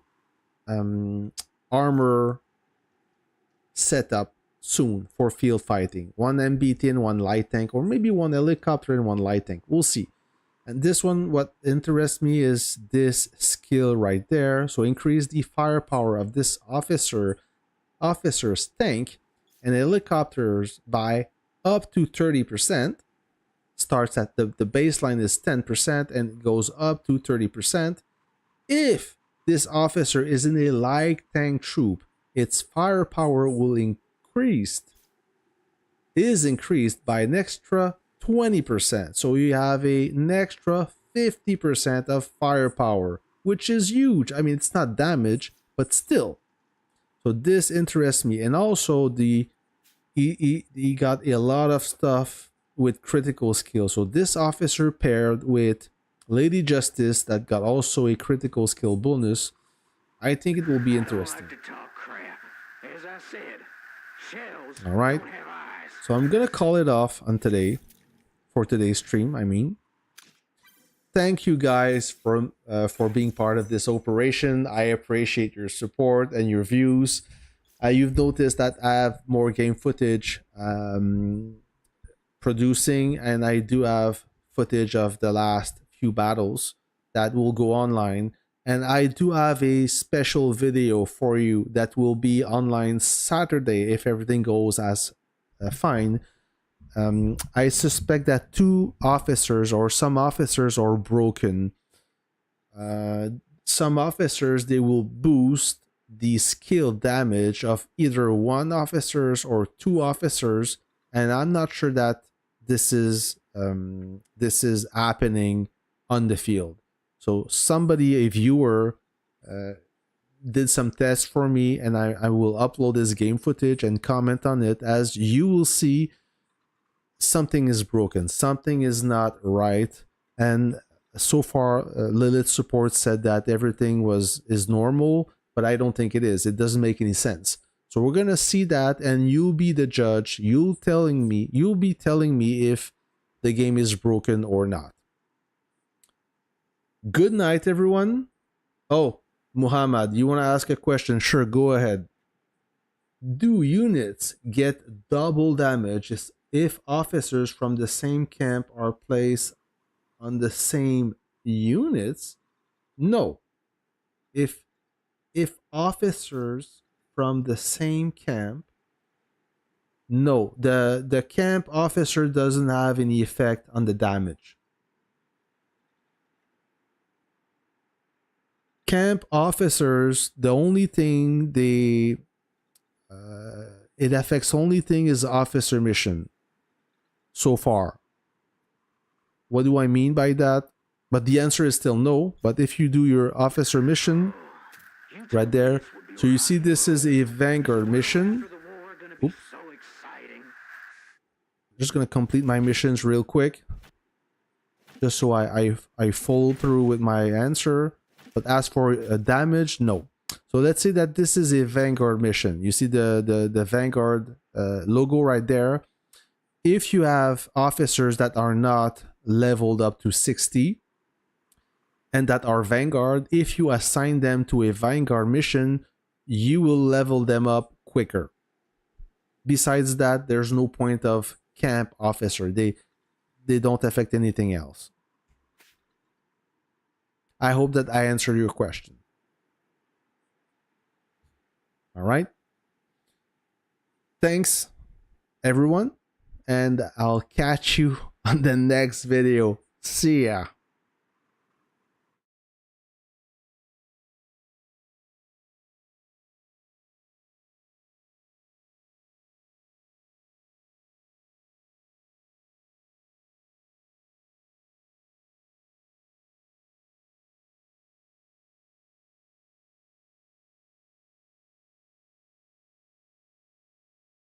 armor setup soon for field fighting. 1 MBT and 1 light tank, or maybe 1 helicopter and 1 light tank. We'll see. And this one, what interests me is this skill right there. So increase the firepower of this officer's tank and helicopters by up to 30%. Starts at the baseline is 10% and goes up to 30%. If this officer is in a light tank troop, its firepower will is increased by an extra 20%. So you have an extra 50% of firepower, which is huge. I mean, it's not damage, but still. So this interests me. And also he got a lot of stuff with critical skill. So this officer paired with Lady Justice that got also a critical skill bonus. I think it will be interesting. to talk crap. As I said, shells All right. don't have eyes. So I'm gonna call it off on today, for today's stream. I mean, thank you guys for being part of this operation. I appreciate your support and your views. You've noticed that I have more game footage producing, and I do have footage of the last few battles that will go online. And I do have a special video for you that will be online Saturday if everything goes as fine. I suspect that two officers or some officers are broken. Some officers, they will boost the skill damage of either one officers or two officers, and I'm not sure that this is happening on the field. So somebody, a viewer, did some tests for me, and I will upload this game footage and comment on it. As you will see, something is broken, something is not right, and so far Lilith support said that everything is normal, but I don't think it is. It doesn't make any sense. So we're gonna see that, and you'll be the judge. You'll be telling me if the game is broken or not. Good night, everyone. Oh, Muhammad, you want to ask a question? Sure, go ahead. Do units get double damage if officers from the same camp are placed on the same units? No. If officers from the same camp, no, the camp officer doesn't have any effect on the damage. Camp officers, the only thing it affects only thing is officer mission so far. What do I mean by that? But the answer is still no. But if you do your officer mission right there, so you see this is a Vanguard mission. Oops. Just gonna complete my missions real quick, just so I follow through with my answer. But as for damage, no. So let's say that this is a Vanguard mission. You see the Vanguard logo right there. If you have officers that are not leveled up to 60 and that are Vanguard, if you assign them to a Vanguard mission, you will level them up quicker. Besides that, there's no point of camp officer. They don't affect anything else. I hope that I answered your question. All right. Thanks, everyone. And I'll catch you on the next video. See ya.